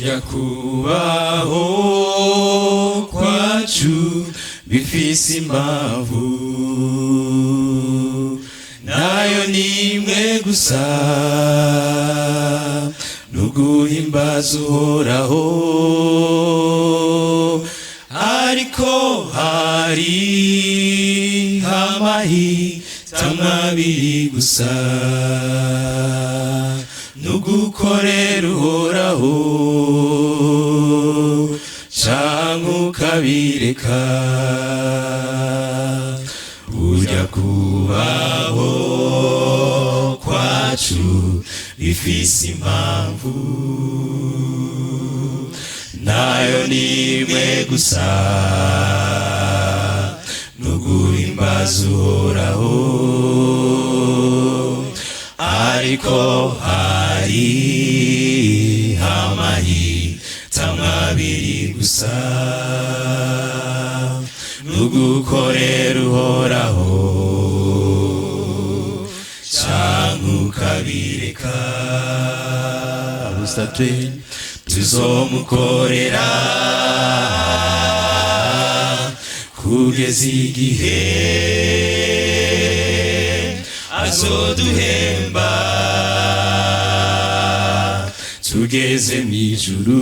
burya kubaho kwacu bifise impamvu nayo nimwe gusa nuguhimbaza uhoraho ariko hari amahitamo abiri gusa nugukorera uhoraho canke ukabireka burya kubaho kwacu bifise impamvu nayo nimwe gusa nuguhimbaza uhoraho ariko hari amahitamo abiri gusa nugukorera uhoraho canke ukabireka abusatwe tuzomukorera kugeza igihe azoduhemba tugeze mw'ijuru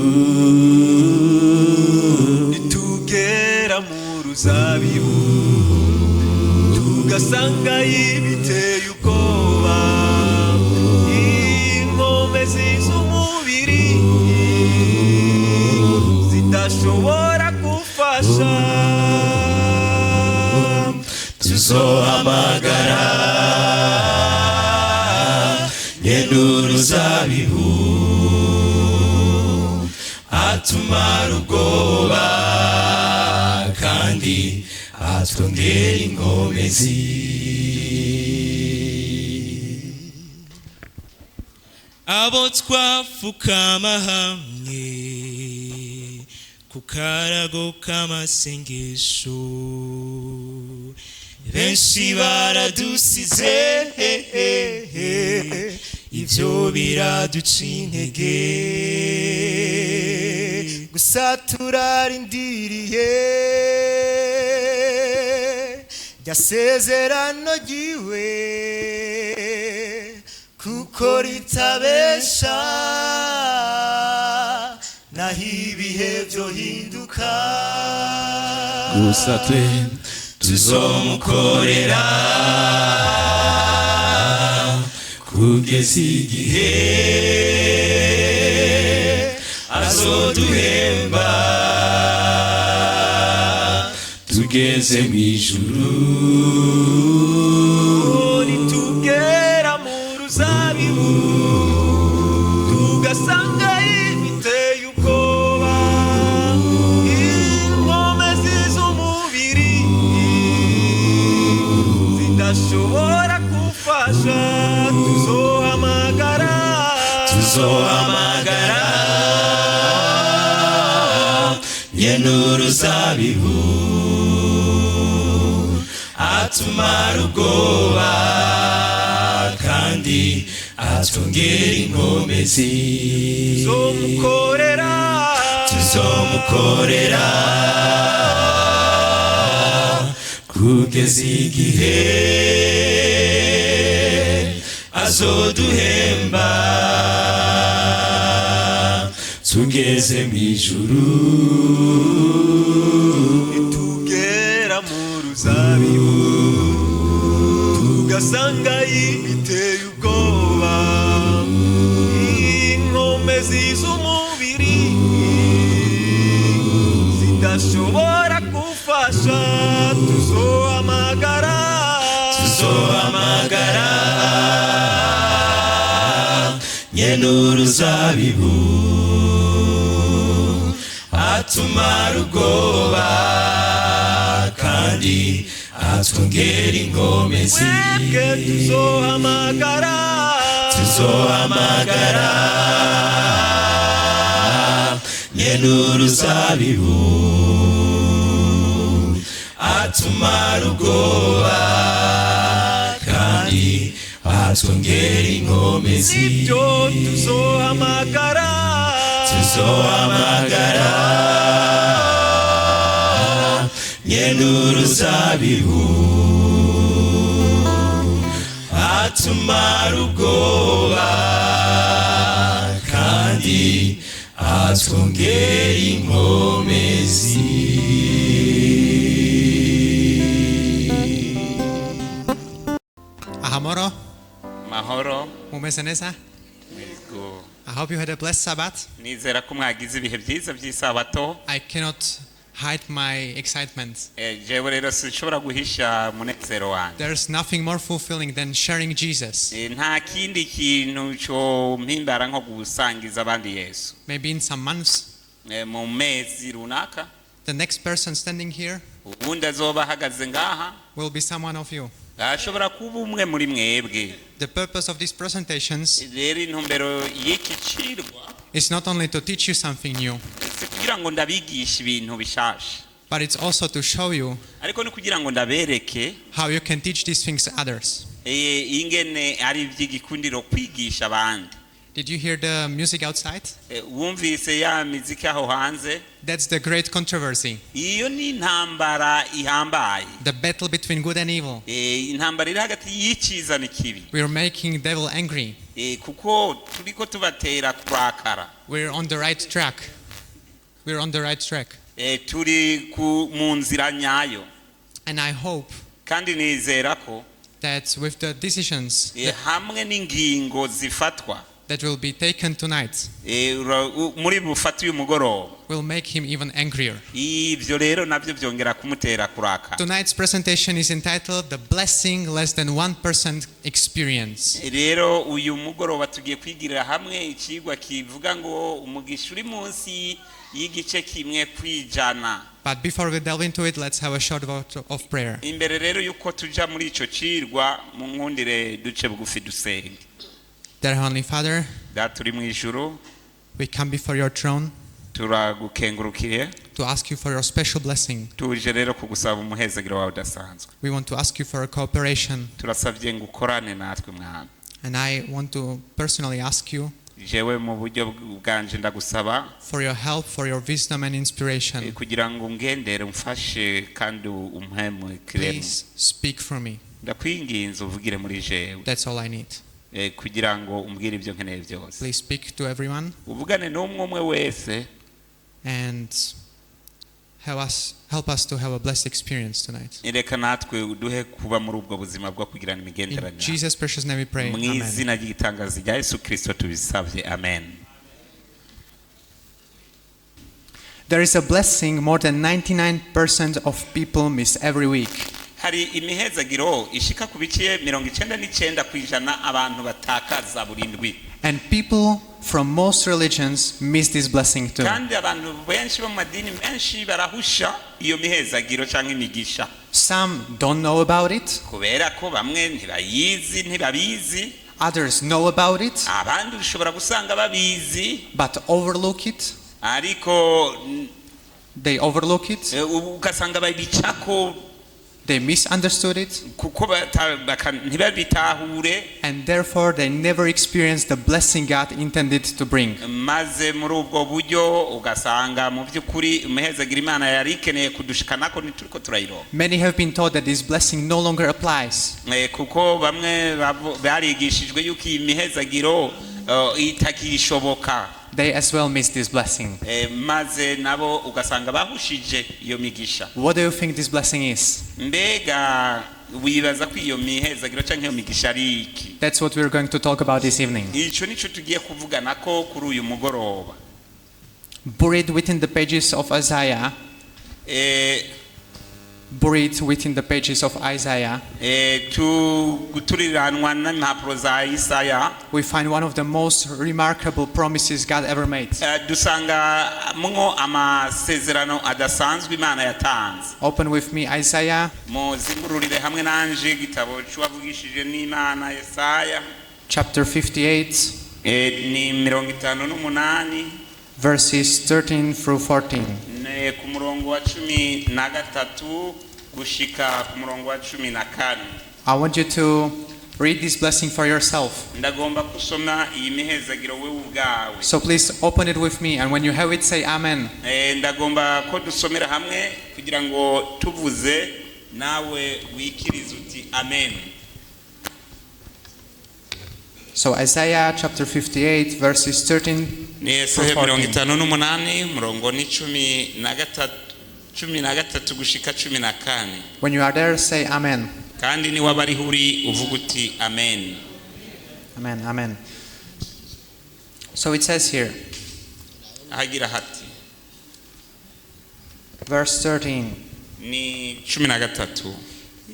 nitugera mu ruzabibu tugasanga ibiteye ubwoba inkomezi z'umubiri zidashobora gufasha tuzohamagara nyene uruzabibu atumara ubwoba kandi atwongera inkomezi abo twapfukama hamwe ku karago k'amasengesho benshi baradusize ivyo biraduca intege gusa turarindiriye rya sezerano ryiwe kuko ritabesha naho ibihe vyohinduka gusa twe tuzomukorera kugeza igihe azoduhemba tugeze mw'ijuru nitugera mu ruzabibu tugasanga ibiteye ubwoba inkomezi z'umubiri zidashobora gufasha tuzohamagara nyene uruzabibu atumara ubwoba kandi atwongera inkomezi tuzomukorera kugeza igihe azoduhemba tugeze mw'ijuru nitugera mu ruzabibu tugasanga ibiteye ubwoba inkomezi z'umubiri zidashobora gufasha tuzohamagara nyene uruzabibu atumara ubwoba kandi atwongera inkomezi tuzohamagara nyene uruzabibu atumara ubwoba kandi atwongera inkomezi tuzohamagara azohamagara nyenuruzabibu atumara ubwoba kandi atwongera inkomezi. Ahamoro, mahoro mumeze neza? Yego. I hope you had a blessed Sabbath. nizera ko mwagize ibihe byiza by'isabato. I cannot hide my excitement. Jewe rero sinshobora guhisha umunezero wanjye. There's nothing more fulfilling than sharing Jesus. Nta kindi kintu cyo mpimbara nko gusangiza abandi Yesu. Maybe in some months, Mu mezi runaka the next person standing here ubundi azoba ahagaze ngaha will be someone of you. ashobora kuba umwe muri mwebwe. The purpose of these presentations Rero intumbero y'iki cirwa is not only to teach you something new, si kugira ngo ndabigishe ibintu bishasha, but it's also to show you ariko ni kugira ngo ndabereke how you can teach these things to others. ingene ari iby'igikundiro kwigisha abandi. Did you hear the music outside? Wumvise ya miziki aho hanze? That's the great controversy. Iyo ni intambara ihambaye. The battle between good and evil. Intambara iri hagati y'icyiza n'ikibi. We're making devil angry. Kuko turiko tubatera kurakara. We're on the right track. We're on the right track. Turi mu nzira nyayo. And I hope kandi nizera ko that with the decisions hamwe n'ingingo zifatwa that will be taken tonight muri bufatu y'umugoroba will make him even angrier. Ivyo rero navyo byongera kumutera kurakara. Tonight's presentation is entitled The Blessing Less Than 1% Experience. Rero uyu mugoroba tugiye kwigirira hamwe ikigwa kivuga ngo umugisha uri munsi y'igice kimwe kwijana. But before we delve into it, let's have a short vote of prayer. Imbere rero yuko tuja muri ico cirwa mu nkundire duce bugufi dusenge. Dear Heavenly Father, Data uri mu ijuru, we come before your throne turagukengurukiye, to ask you for your special blessing. tuje rero kugusaba umuhezagiro wawe udasanzwe. We want to ask you for a cooperation. Turasavye ngo ukorane natwe Mwami. And I want to personally ask you Jewe mu buryo bwanje ndagusaba for your help, for your wisdom and inspiration. kugira ngo ungendere umfashe kandi umpemukire. Please speak for me. Ndakwinginze uvugire muri jewe. That's all I need. Kugira ngo umbwire ibyo nkeneye byose. Please speak to everyone Uvugane n'umwe umwe wese and help us to have a blessed experience tonight. Reka natwe uduhe kuba muri ubwo buzima bwo kugirana In imigenderanire. Jesus' precious name we pray. Mu Amen. izina ry'igitangaza rya Yesu Kristo tubisabye, amen. There is a blessing more than 99% of people miss every week. Hari imihezagiro ishika ku bice 99% abantu batakaza burindwi. And people from most religions miss this blessing too. Kandi abantu benshi bo mu madini menshi barahusha iyo mihezagiro cyangwa imigisha. Some don't know about it. Kubera ko bamwe ntibabizi. Others know about it, Abandi ushobora gusanga babizi. but overlook it. Ariko They overlook it. ugasanga babicako They misunderstood it. kuko ntibabitahure. And therefore they never experienced the blessing God intended to bring. Maze muri ubwo buryo ugasanga mu by'ukuri umuhezagira Imana yari ikeneye kudushikanako ntituriko turayironka. Many have been taught that this blessing no longer applies. Kuko bamwe barigishijwe yuko iyi mihezagiro itakishoboka. They as well miss this blessing. Maze nabo ugasanga bahushije iyo migisha. What do you think this blessing is? Mbega wibaza ko iyo mihezagiro cyangwa iyo migisha ari iki? That's what we're going to talk about this evening. Ico nico tugiye kuvugana ko kuri uyu mugoroba. Buried within the pages of Isaiah, buried within the pages of Isaiah, turiranwa n'impapuro za Isaya. we find one of the most remarkable promises God ever made. Dusanga mwo amasezerano adasanzwe Imana yatanze. Open with me Isaiah Muzingururire hamwe nanje igitabo cy'uwavugishije n'Imana Yesaya. chapter 58, Ni 58 verses 13 through 14. ku murongo wa 13 gushika ku murongo wa 14. I want you to read this blessing for yourself. ndagomba kusoma iyi mihezagiro wewe ubwawe. So please open it with me, and when you have it, say Amen. Ndagomba ko dusomera hamwe kugira ngo tuvuze nawe wikirize uti amen. So Isaiah chapter 58 verses 13 Ni Yesaya 58 murongo ni 13 gushika 14. When you are there, say Amen. Kandi ni wabari huri uvuga uti amen. Amen, amen. So it says here, Hagira hati verse 13, ni 13.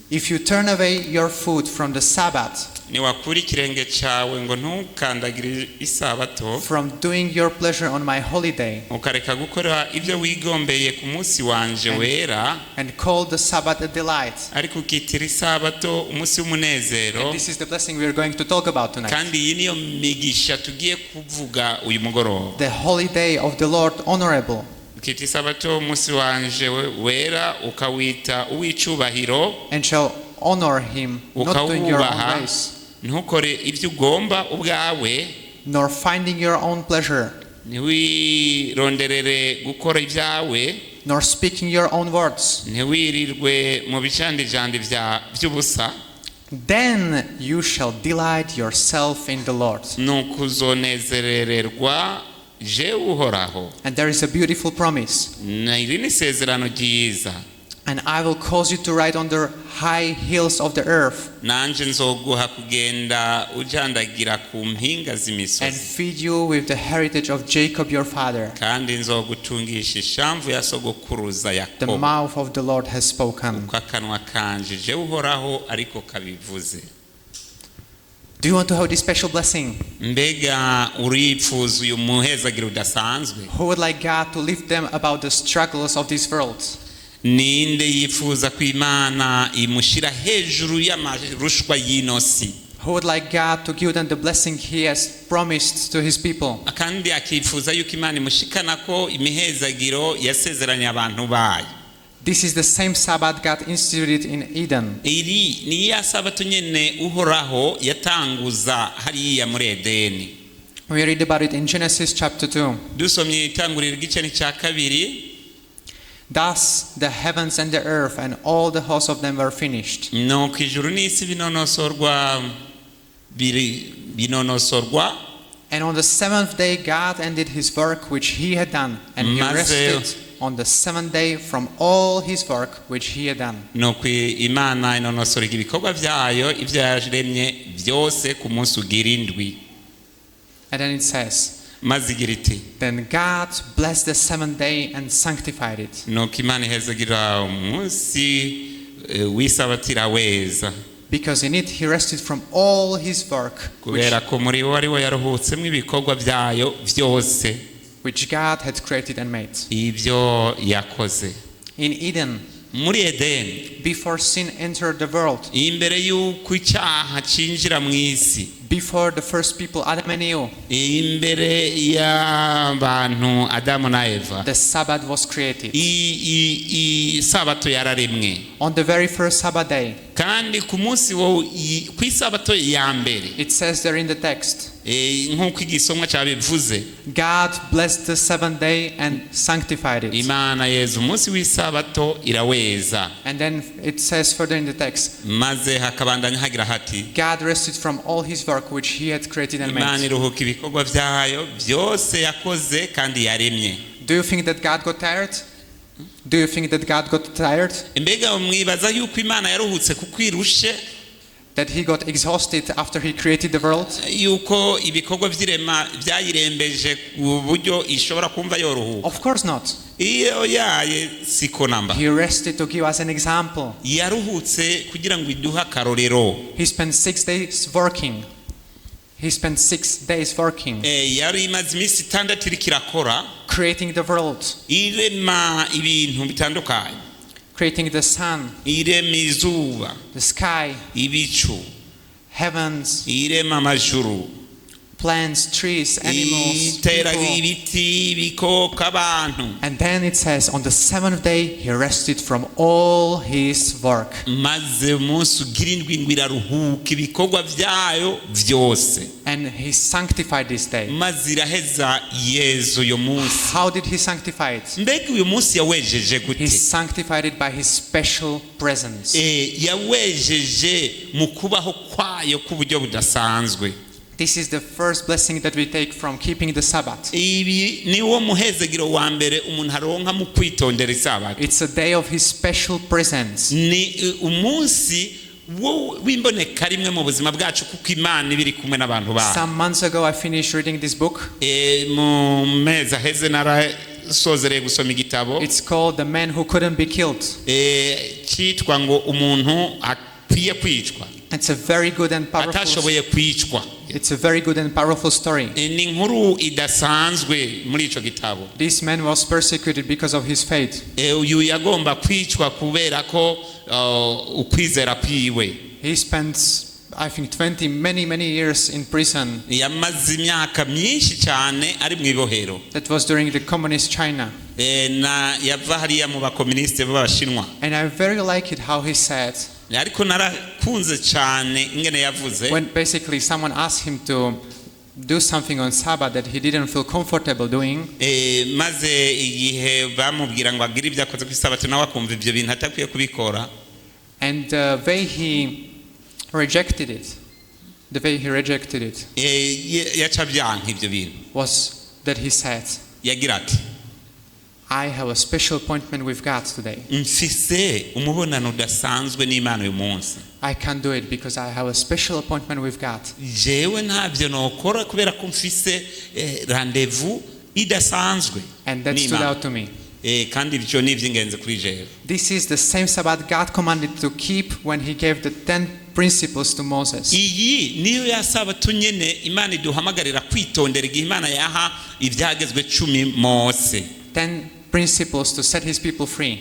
if you turn away your foot from the Sabbath, Ni wakura ikirenge cyawe ngo ntukandagire isabato, from doing your pleasure on my holy day, ukareka gukora ibyo wigombeye ku munsi wanje wera, and call the Sabbath a delight. ariko ukitira isabato umunsi w'umunezero. And this is the blessing we are going to talk about tonight. Kandi iyi niyo migisha tugiye kuvuga uyu mugoroba. The holy day of the Lord honorable. Ukita isabato umunsi wanje wera ukawita uw'icubahiro, And shall honor him, not doing your own ways, ntukore ibyo ugomba ubwawe, nor finding your own pleasure, ntiwironderere gukora ibyawe, nor speaking your own words. ntiwirirwe mu bicandijandi by'ubusa. Then you shall delight yourself in the Lord. Nuko uzonezerererwa je uhoraho. And there is a beautiful promise. Iri ni isezerano ryiza. And I will cause you to ride on the high hills of the earth, Nanje nzoguha kugenda ujandagira ku mpinga and z'imisozi, feed you with the heritage of Jacob your father. kandi nzogutungisha ishamvu ya sogokuruza The Yakobo. mouth of the Lord has spoken. Uko akanwa kanje je uhoraho ariko kabivuze. Do you want to have this special blessing? Mbega uripfuza uyu muhezagiro udasanzwe? Who would like God to lift them about the struggles of this world? Ninde yifuza ko Imana imushira hejuru y'amarushwa y'inosi, Who would like God to give them the blessing He has promised to His people? kandi akifuza yuko Imana imushikana ko imihezagiro yasezeranye abantu bayo. This is the same Sabbath God instituted in Eden. Iri ni ya sabato nyene uhoraho yatanguza hariya muri Edeni. We read about it in Genesis chapter 2. Dusomye itangurira igice cya kabiri. Thus the heavens and the earth and all the hosts of them were finished. Nuko ijuru n'isi binonosorwa. And on the seventh day God ended His work which He had done, and He rested on the seventh day from all His work which He had done. Nuko Imana inonosora ibikorwa byayo ibyo yaremye byose ku munsi ugira indwi. And then it says, Maze igira iti, then God blessed the seventh day and sanctified it, nuko Imana ihezagira umunsi w'isabato iraweza, because in it He rested from all His work kubera ko muri wo ari we yaruhutsemo ibikorwa byayo byose which God had created and made. ibyo yakoze. In Eden, Muri Edeni, before sin entered the world, imbere y'uko icyaha cinjira mu isi, before the first people, Adam and Eve, imbere y'abantu Adamu na Eva, the Sabbath was created. isabato yararemwe. On the very first Sabbath day, Kandi ku munsi ku isabato ya mbere, it says there in the text, nk'uko igisomwa cyabivuze, God blessed the seventh day and sanctified it. Imana yeza umunsi w'isabato iraweza. And then it says further in the text, Maze hakabandanya hagira hati, God rested from all His work which He had created and Imana made. iruhuka ibikorwa byayo byose yakoze kandi yaremye. Do you think that God got tired? Do you think that God got tired? Mbega mwibaza yuko Imana yaruhutse kuko irushe, That He got exhausted after He created the world? yuko ibikorwa by'irema byayirembeje ku buryo ishobora kumva yoruhuka? Of course not. Iyo yaye siko namba. He rested to give us an example. Yaruhutse kugira ngo iduhe akarorero. He spent 6 days working. He spent 6 days working, Yari imaze iminsi 6 iriko irakora, creating the world, irema ibintu bitandukanye, creating the sun, irema izuba, the sky, ibicu, heavens, irema amajuru, plants, trees, animals, itera people. ibiti ibikoko abantu And then it says, on the seventh day, he rested from all his work. maze umunsi ugira indwi ngo iraruhuka ibikorwa byayo byose And he sanctified this day. maze iraheza yezu uyu munsi. How did he sanctify it? mbega uyu munsi yawejeje He gute? sanctified it by his special presence. yawejeje mu kubaho kwayo k'uburyo budasanzwe. This is the first blessing that we take from keeping the Sabbath. ibi ni wo muhezagiro wa mbere umuntu aronka mu kwitondera isabato. It's a day of his special presence. ni umunsi w'imboneka rimwe mu buzima bwacu kuko imana iba iri kumwe n'abantu bayo. Some months ago, I finished reading this book. mu mezi aheze narasozereye gusoma igitabo It's called The Man Who Couldn't Be Killed. cyitwa ngo umuntu akwiye kwicwa It's a very good and powerful. atashoboye kwicwa. It's a very good and powerful story. ni inkuru idasanzwe muri ico gitabo. This man was persecuted because of his faith. uyu yagomba kwicwa kubera ko ukwizera kwiwe. He spent, I think, many years in prison. yamaze imyaka myinshi cyane ari mu ibohero. That was during the communist China. na yava hariya mu bakomunisite b'abashinwa. And I very like it how he said, ariko narakunze cyane ingene yavuze when basically someone asked him to do something on Sabbath that he didn't feel comfortable doing, maze igihe bamubwira ngo agire ibyo akoze ku isabato nawe akumva ibyo bintu atakwiye kubikora. and the way he rejected it yaca byanka ibyo bintu. was that he said, yagira ati I have a special appointment with God today. mfise umubonano udasanzwe n'Imana uyu munsi. I can't do it because I have a special appointment with God. jewe ntabyo nokora kubera ko mfise rendezvous idasanzwe And that stood out to me. kandi ibyo ni iby'ingenzi kuri jewe. This is the same Sabbath God commanded to keep when he gave the 10 principles to Moses. iyi niyo yasabato nyene Imana iduhamagarira kwitondera igihe Imana yaha ibyagezwe 10 Mose. 10 principles to set his people free.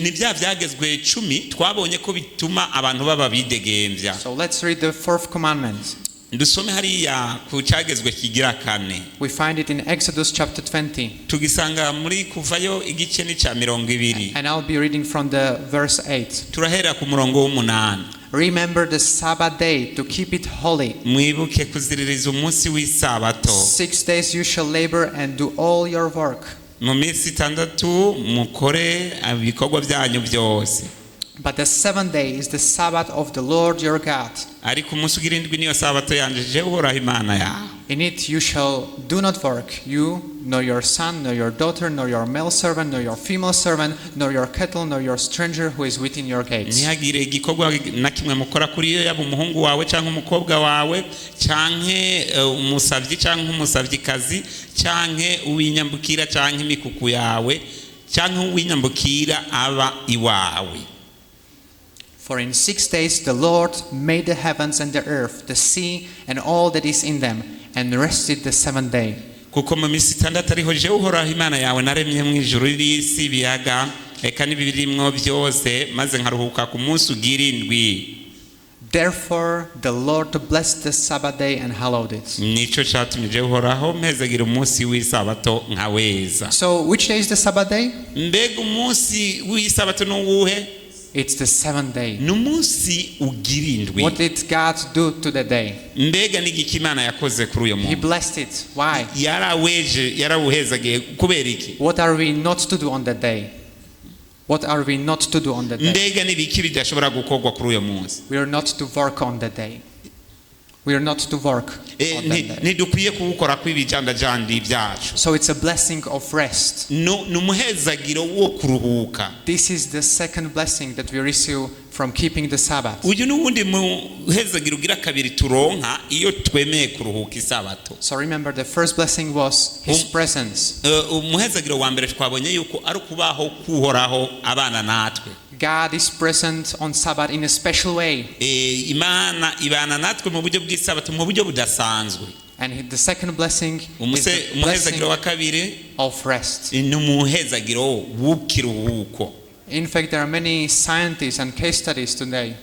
ni bya byagezwe 10 twabonye ko bituma abantu baba bidegembya. So let's read the fourth commandment. ndusome hariya ku cyagezwe kigira kane. We find it in Exodus chapter 20. tugisanga muri kuvayo igice ni cya 20. And I'll be reading from the verse 8. turahera ku murongo w'8. Remember the Sabbath day to keep it holy. mwibuke kuziririza umunsi w'isabato. 6 days you shall labor and do all your work. mu minsi 6 mukore ibikorwa byanyu byose. But the 7th day is the Sabbath of the Lord your God. ariko umunsi ugira indwi niyo sabato yanje jewe uhoraho Imana yawe. In it you shall do not work, you, nor your son, nor your daughter, nor your male servant, nor your female servant, nor your cattle, nor your stranger who is within your gates. ntihagire igikorwa na kimwe mukora kuri yo, yaba umuhungu wawe cyangwa umukobwa wawe canke umusavyi cyangwa umusavyikazi canke uwinyambukira canke imikuku yawe canke uwinyambukira aba iwawe. For in 6 days the Lord made the heavens and the earth, the sea, and all that is in them, and rested the 7th day. kuko mu minsi 6 ariho jewe uhoraho Imana yawe naremye mu ijuru n'isi ibiyaga eka n'ibirimwo byose maze nkaruhuka ku munsi ugira indwi. Therefore the Lord blessed the Sabbath day and hallowed it. nico cyatumye jewe uhoraho mpezagira umunsi w'isabato nkaweza. So which day is the Sabbath day? mbega umunsi w'isabato n'uwuhe? It's the 7th day. n'umunsi ugira indwi. What did God do to the day? mbega n'igiki Imana yakoze kuri uyo He munsi? blessed it. Why? yarawuhezagiye kubera iki? What are we not to do on that day? What are we not to do on that day? mbega n'ibiki bidashobora gukorwa kuri uyo munsi? We are not to work on that day. We are not to work on that day. ntidukwiye kuwukora kw'ibijandajandi byacu. So it's a blessing of rest. n'umuhezagiro wo kuruhuka. This is the second blessing that we receive from keeping the Sabbath. uyu n'ubundi muhezagiro ugira kabiri turonka iyo twemeye kuruhuka isabato. So remember, the first blessing was his presence. umuhezagiro wa mbere twabonye yuko ari ukubaho kuhoraho abana natwe. God is present on Sabbath in a special way. Imana ibana natwe mu buryo bw'isabato mu buryo budasanzwe. And the second blessing is the umuhezagiro wa blessing kabiri of rest. ni umuhezagiro w'ikiruhuko. In fact, there are many scientists and case studies today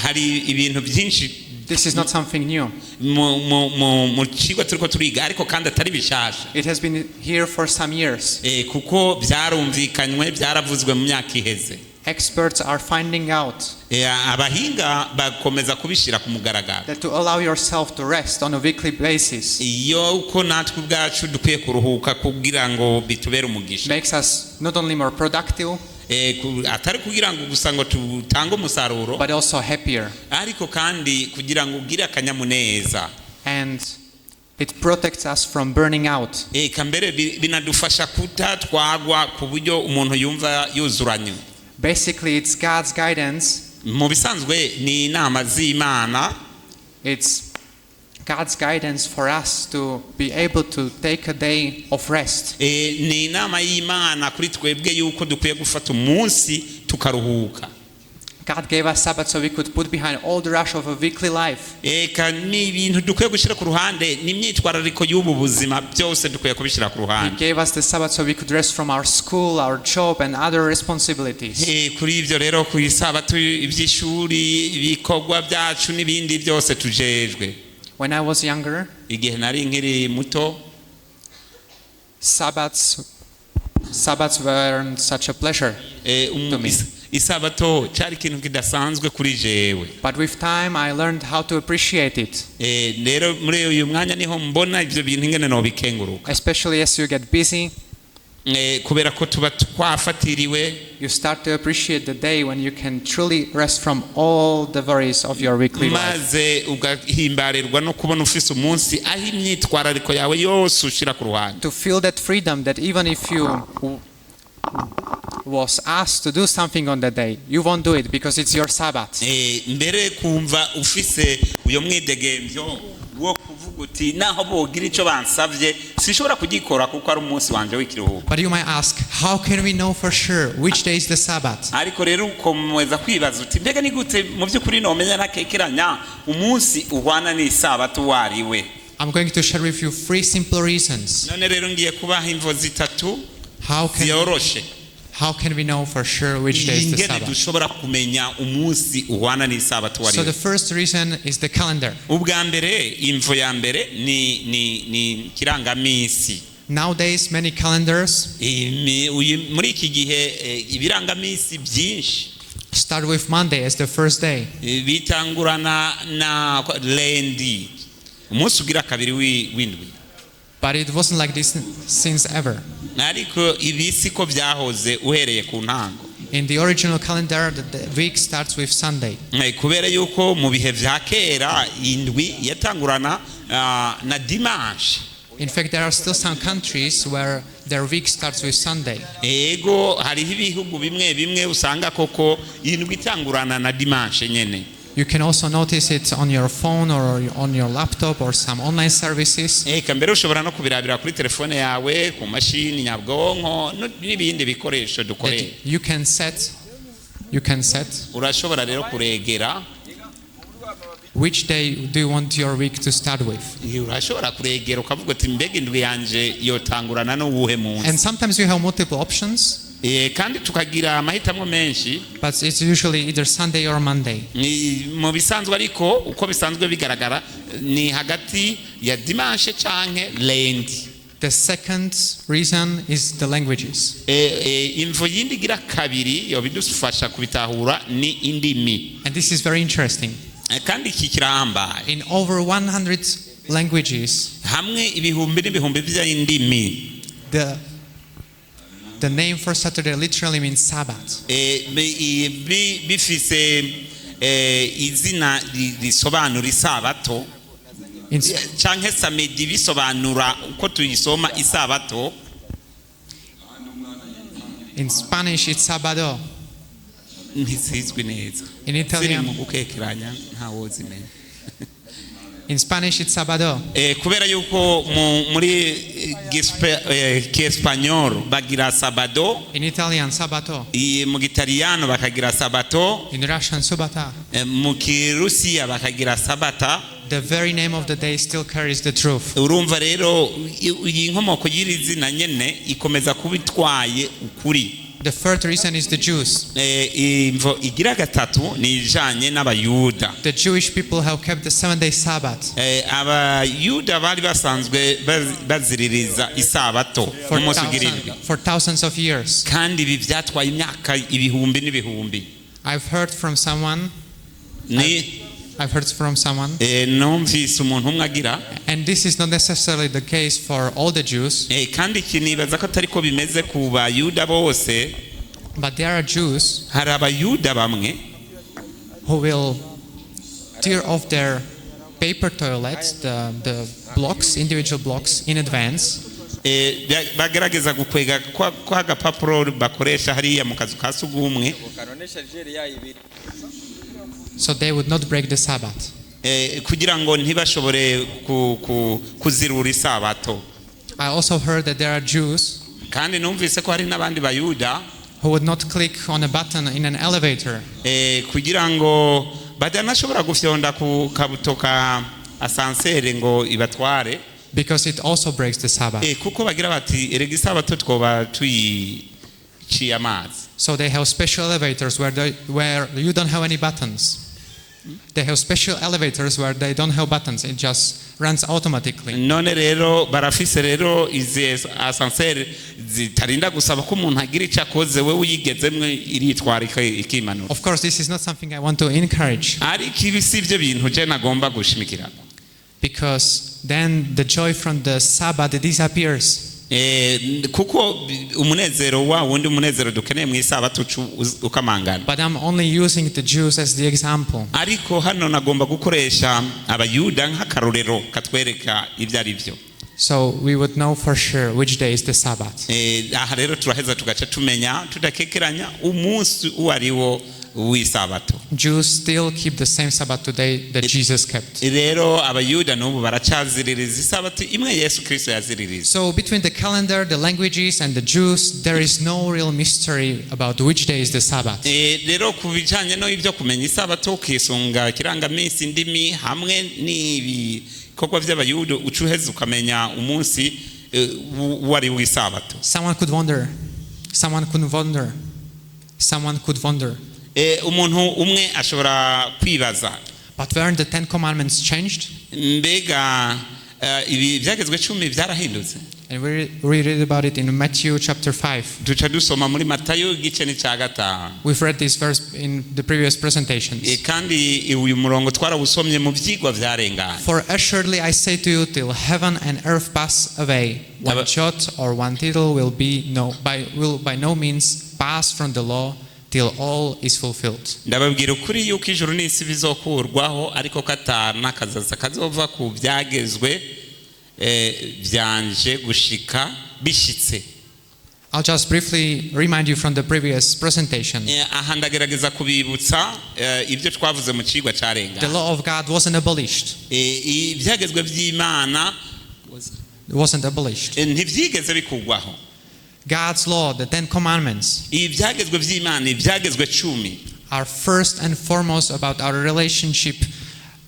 hari ibintu byinshi This is not something new. mu kigo turiko turiga ariko kandi atari bishasha It has been here for some years. kuko byarumvikanywe byaravuzwe mu myaka iheze. Experts are finding out abahinga bakomeza kubishira ku mugaragaro that to allow yourself to rest on a weekly basis iyo uko natwe ubwacu dukwiye kuruhuka kugira ngo bitubere umugisha makes us not only more productive atari kugira ngo gusa ngo tutange umusaruro but also happier, ariko kandi kugira ngo ugire akanyamuneza, and it protects us from burning out. kambere binadufasha kutatwagwa ku buryo umuntu yumva yuzuranye. Basically, it's God's guidance. Mu bisanzwe ni inama z'Imana. It's God's guidance for us to be able to take a day of rest. Ni inama y'Imana kuri twebwe yuko dukwiye gufata umunsi tukaruhuka. God gave us Sabbath so we could put behind all the rush of a weekly life. Ni ibintu dukwiye gushira ku ruhande, ni imyitwarariko y'ubu buzima byose dukwiye kubishira ku He ruhande. gave us the Sabbath so we could rest from our school, our job, and other responsibilities. Kuri ibyo rero ku isabato iby'ishuri ibikorwa byacu n'ibindi byose tujejwe. When I was younger, Igihe nari nkiri muto, Sabbaths weren't such a pleasure to me. isabato cyari ikintu kidasanzwe kuri jewe. But with time I learned how to appreciate it. Rero muri uyu mwanya niho mbona ibyo bintu ingene no bikenguruka. Especially as you get busy, kubera ko tuba twafatiriwe, you start to appreciate the day when you can truly rest from all the worries of your weekly life. maze ugahimbarirwa no kubona ufise umunsi aho imyitwarariko yawe yose ushira ku ruhande. To feel that freedom that even if you was asked to do something on that day, you won't do it because it's your Sabbath. Mbere kumva ufise uyo mwidegembyo wo kuvuga uti naho bogira ico bansavye sishobora kugikora kuko ari umunsi wanje w'ikiruhuko. But you might ask, how can we know for sure which day is the Sabbath? Ariko rero ukomeza kwibaza uti mbega ni gute mu by'ukuri nomenya nakekeranya umunsi uhwana n'isabato wariwe. I'm going to share with you 3 simple reasons. None rero ngiye kubaha imvo zitatu Ziyoroshe. How can we know for sure which day is the ingene Sabbath? dushobora kumenya umunsi uhwana n'isabato So the wariwe. first reason is the calendar. Ubwa mbere imvo ya mbere ni kirangamisi. Nowadays many calendars muri iki gihe ibirangamisi byinshi start with Monday as the first day. bitangurana na lendi, umunsi ugira kabiri w'indwi. But it wasn't like this since ever. Ariko ibi siko byahoze uhereye ku ntango. In the original calendar, the week starts with Sunday. Kubera yuko mu bihe vya kera indwi yatangurana na dimanche. In fact, there are still some countries where their week starts with Sunday. Ego hariho ibihugu bimwe bimwe usanga koko indwi itangurana na dimanche nyene. You can also notice it on your phone or on your laptop or some online services. Mbere ushobora no kubirabira kuri telefone yawe ku mashini nyabwonko n'ibindi bikoresho dukoreye. You can set Urashobora rero kuregera which day do you want your week to start with. Urashobora kuregera ukavuga ati mbega indwi yanje yotangurana n'uwuhe munsi. And sometimes you have multiple options. Kandi tukagira amahitamo menshi. But it's usually either Sunday or Monday. Mu bisanzwe ariko uko bisanzwe bigaragara ni hagati ya dimanche canke lendi. The second reason is the languages. Imvo yindi gira kabiri yo bidufasha kubitahura ni indimi. And this is very interesting. Kandi iki kirambaye. In over 100 languages, hamwe ibihumbi n'ibihumbi by'indimi, the name for Saturday literally means Sabbath. bifise izina risobanura isabato canke samedi bisobanura uko tuyisoma isabato. In Spanish it's Sabado. Ntizizwi neza. In Italian, mu gukekeranya ntawo zimenya. In Spanish it's Sabado. Kubera yuko muri Kiespanyol bagira sabado. In Italian Sabato. Mu Gitaliyano bakagira sabato. In Russian Subata. Mu Kirusiya bakagira sabata. The very name of the day still carries the truth. Urumva rero iyi nkomoko y'iri zina nyene ikomeza kubitwaye ukuri. The third reason is the Jews. imvo igira gatatu ni ijanye n'abayuda. The Jewish people have kept the 7-day Sabbath abayuda bari basanzwe baziririza isabato umunsi ugirindwi, for thousands of years. kandi ibi byatwaye imyaka ibihumbi n'ibihumbi. I've heard from someone, numvise umuntu umwe agira, and this is not necessarily the case for all the Jews, kandi iki nibaza ko atari ko bimeze ku bayuda bose. but there are Jews hari abayuda bamwe who will tear off their paper toilets, the blocks, individual blocks, in advance, bagerageza gukwega kwa gapapuro bakoresha hariya mu kazu ka sugumwe, so they would not break the Sabbath. kugira ngo ntibashobore kuzirura isabato. I also heard that there are Jews kandi numvise ko hari n'abandi bayuda who would not click on a button in an elevator kugira ngo badanashobora gufyonda ku kabuto ka asansere ngo ibatware, because it also breaks the Sabbath. kuko bagira bati erega isabato twoba tuyiciye amazi. So they have special elevators where you don't have any buttons. They have special elevators where they don't have buttons. It just runs automatically. none rero barafise rero izi asansere zitarinda gusaba ko umuntu agira icyo akoze, we uyigezemwe iritwara ikimanura. Of course, this is not something I want to encourage, ariko ibi si byo bintu je nagomba gushimikira, because then the joy from the Sabbath disappears. kuko umunezero wa wundi umunezero dukeneye mu isabato ukamangana. But I'm only using the Jews as the example. ariko hano nagomba gukoresha abayuda nk'akarorero katwereka ibyo ari byo. So we would know for sure which day is the Sabbath. aha rero turaheza tugaca tumenya tudakekeranya umunsi uwo ari wo w'isabato. Jews still keep the same Sabbath today that Jesus kept. rero abayuda n'ubu baracaziririza isabato imwe Yesu Kristo yaziririza. So between the calendar, the languages, and the Jews, there is no real mystery about which day is the Sabbath. rero ku bijanye no ibyo kumenya isabato ukisunga kirangaminsi indimi hamwe n'ibikorwa by'abayuda ucuheza ukamenya umunsi wari w'isabato. Someone could wonder. umuntu umwe ashobora kwibaza, But weren't the 10 Commandments changed? mbega ibi byagezwe 10 byarahindutse? And we read about it in Matthew chapter 5. duca dusoma muri Matayo igice ni cya gatanu. We've read this verse in the previous presentations. kandi uyu murongo twarawusomye mu byigwa byarengana. For assuredly I say to you, till heaven and earth pass away, one jot or one tittle will by no means pass from the law till all is fulfilled. ndababwira ukuri yuko ijuru n'isi bizokurwaho, ariko katana kazaza kazova ku byagezwe byanje gushika bishitse. I'll just briefly remind you from the previous presentation. aha ndagerageza kubibutsa ibyo twavuze mu kigwa The cyarengana. law of God wasn't abolished. ibyagezwe by'Imana It wasn't abolished. ntibyigeze bikugwaho. God's law, the 10 Commandments, ibyagezwe by'Imana, ibyagezwe 10 are first and foremost about our relationship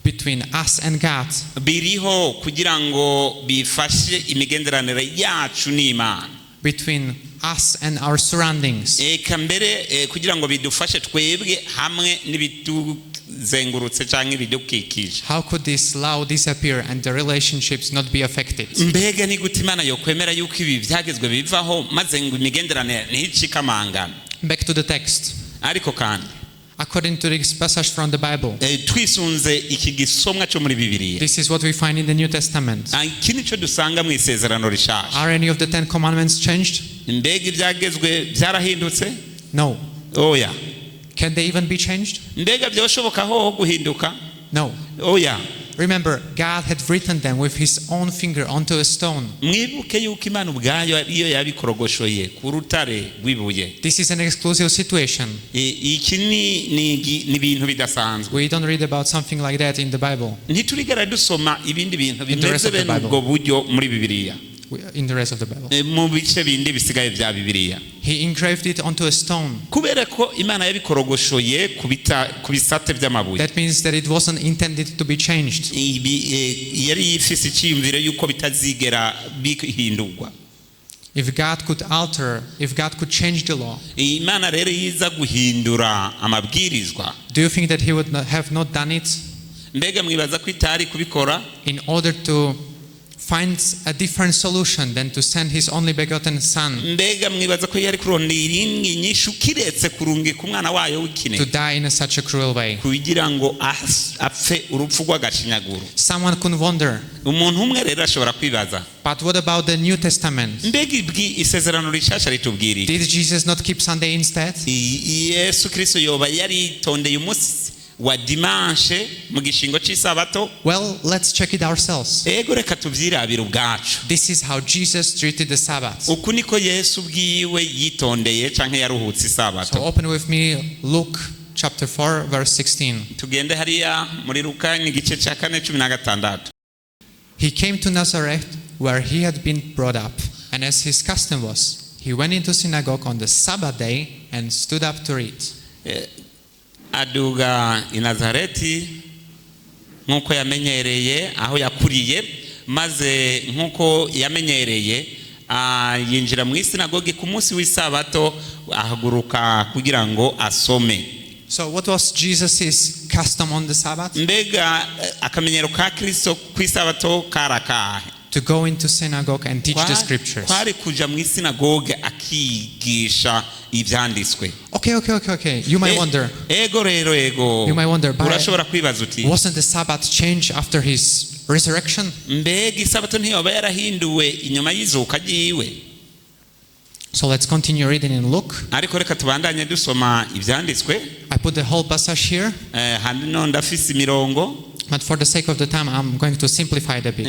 between us and God. biriho kugira ngo bifashe imigenderanire yacu n'Imana. Between us and our surroundings. eka mbere kugira ngo bidufashe twebwe hamwe n'ibituzengurutse cyangwa ibidukikije. How could this law disappear and the relationships not be affected? mbega ni gute Imana yokwemera yuko ibi byagezwe bivaho maze ngo imigenderanire nticikamangana? Back to the text. ariko kandi According to this passage from the Bible, twisunze iki gisomwa cyo muri Bibiliya, this is what we find in the New Testament. iki nicyo dusanga mu isezerano rishasha. Are any of the 10 Commandments changed? mbega ibyagezwe byarahindutse? No. oya. Can they even be changed? mbega byoshoboka ho guhinduka? No. oya. Remember, God had written them with his own finger onto a stone. mwibuke yuko Imana ubwayo iyo yabikorogoshoye ku rutare rw'ibuye. This is an exclusive situation. iki ni ibintu bidasanzwe. We don't read about something like that in the Bible, ntiturigera dusoma ibindi bintu In the rest bimeze of the bene Bible. ubwo buryo muri Bibiliya, in the rest of the Bible. mu bice bindi bisigaye bya Bibiliya, He engraved it onto a stone. kubera ko Imana yabikorogoshoye ku bisate by'amabuye. That means that it wasn't intended to be changed. yari ifise icyiyumviro yuko bitazigera bihindurwa. If God could change the law, imana rero yiza guhindura amabwirizwa, do you think that he would have not done it mbega mwibaza ko itari kubikora in order to find a different solution than to send his only begotten son mbega mwibaza ko yari kurondera iringi nyishu kiretse kurungika umwana wayo to w'ikinege die in such a cruel way? kugira ngo apfe urupfu rw'agashinyaguro? Someone could wonder, umuntu umwe rero ashobora kwibaza, but what about the New Testament? mbega isezerano rishasha ritubwira iki? Did Jesus not keep Sunday instead? Yesu Kristo yoba yaritondeye umunsi wa dimanche mu gishingo cy'isabato? Well, let's check it ourselves. Ego reka tuvyirabira ubwacu. This is how Jesus treated the Sabbath. Uku niko Yesu bwiwe yitondeye canke yaruhutse So isabato. open with me Luke chapter 4 verse 16. Tugende hariya muri Luka igice cya 4:16. He came to Nazareth where he had been brought up, and as his custom was, he went into synagogue on the Sabbath day and stood up to read. Aduga i Nazareti nk'uko yamenyereye aho yakuriye, maze nk'uko yamenyereye yinjira mu isinagogi ku munsi w'isabato, ahaguruka kugira ngo asome. So what was Jesus' custom on the Sabbath? Mbega akamenyero ka Kristo ku isabato karakahe? To go into synagogue and teach the scriptures. Kwari kuja mu isinagoge akigisha ibyanditswe. Okay. You might wonder. Ego rero ego. You might wonder, but urashobora kwibaza uti, wasn't the Sabbath changed after his resurrection? mbega isabato ntiyoba yarahinduwe inyuma y'izuka ryiwe? So let's continue reading in Luke. Ariko reka tubandanye dusoma ibyanditswe. I put the whole passage here, hano ndafise imirongo, but for the sake of the time, I'm going to simplify it a bit.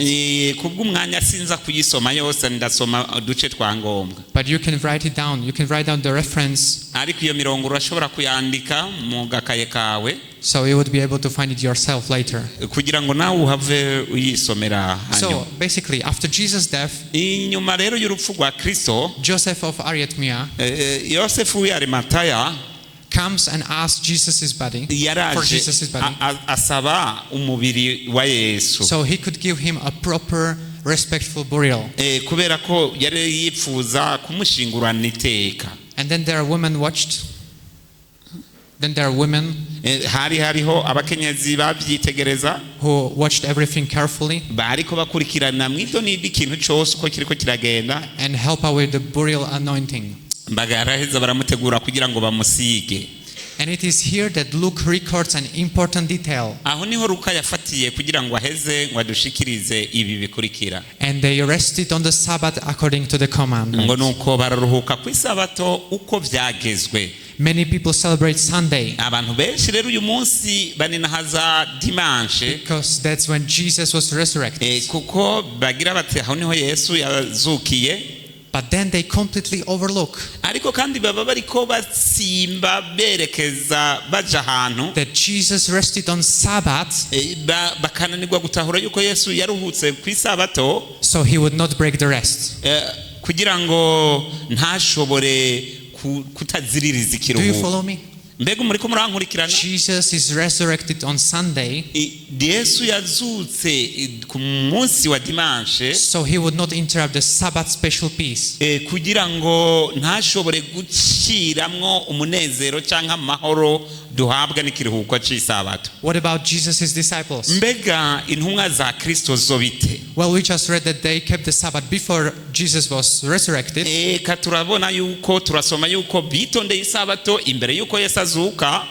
kubw'umwanya sinza kuyisoma yose, ndasoma uduce twa ngombwa. But you can write it down. You can write down the reference, Ariko iyo mirongo urashobora kuyandika mu gakaye kawe so you would be able to find it yourself later. kugira ngo nawe uhave uyisomera So hanyuma. basically, after Jesus' death, Inyuma rero y'urupfu rwa Kristo, Joseph of Arimathea Yosefu w'Arimataya comes and asks Jesus' body for yaraje Jesus' body, asaba umubiri wa Yesu, so he could give him a proper, respectful burial. kubera ko yari yipfuza kumushingurana iteka. And then there are women watched. Then there are women hari hariho abakenyezi babyitegereza, who watched everything carefully bariko bakurikirana mw'ibyo n'ibyo ikintu cyose uko kiriko kiragenda, and help her with the burial anointing. bagaraheza baramutegura kugira ngo bamusige. And it is here that Luke records an important detail. Aho niho Luka yafatiye kugira ngo aheze ngo adushikirize ibi bikurikira. And they rested on the Sabbath according to the Ngo commandment. nuko bararuhuka ku isabato uko byagezwe. Many people celebrate Sunday Abantu benshi rero uyu munsi baninahaza dimanche, because that's when Jesus was resurrected. kuko bagira bati aho niho Yesu yazukiye. But then they completely overlook Ariko kandi baba bariko batsimba berekeza baja ahantu, that Jesus rested on Sabbath bakananirwa gutahura yuko Yesu yaruhutse ku isabato, so he would not break the rest. kugira ngo ntashobore kutaziririza Do you ikiruhuko. follow me? Mbega muriko murankurikirana? Jesus is resurrected on Sunday, Yesu yazutse ku munsi wa dimanche, so he would not interrupt the Sabbath special peace. kugira ngo ntashobore guciramwo umunezero cyangwa amahoro duhabwa n'ikiruhuko cy'isabato. What about Jesus' disciples? Mbega intumwa za Kristo zo bite? Well, we just read that they kept the Sabbath before Jesus was resurrected. Eka turabona yuko turasoma yuko bitondeye isabato imbere yuko Yesu azuka.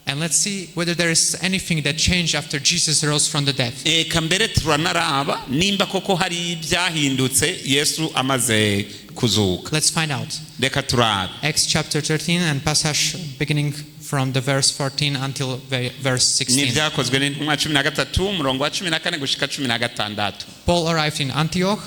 And let's see whether there is anything that changed after Jesus rose from the dead. Eka mbere turanaraba nimba koko hari byahindutse Yesu amaze kuzuka. Let's find out. Reka turabe. Acts chapter 13 and passage beginning from the verse 14 until verse 16. N'ibyakozwe n'intumwa 13 umurongo wa 14 gushika 16. Paul arrived in Antioch,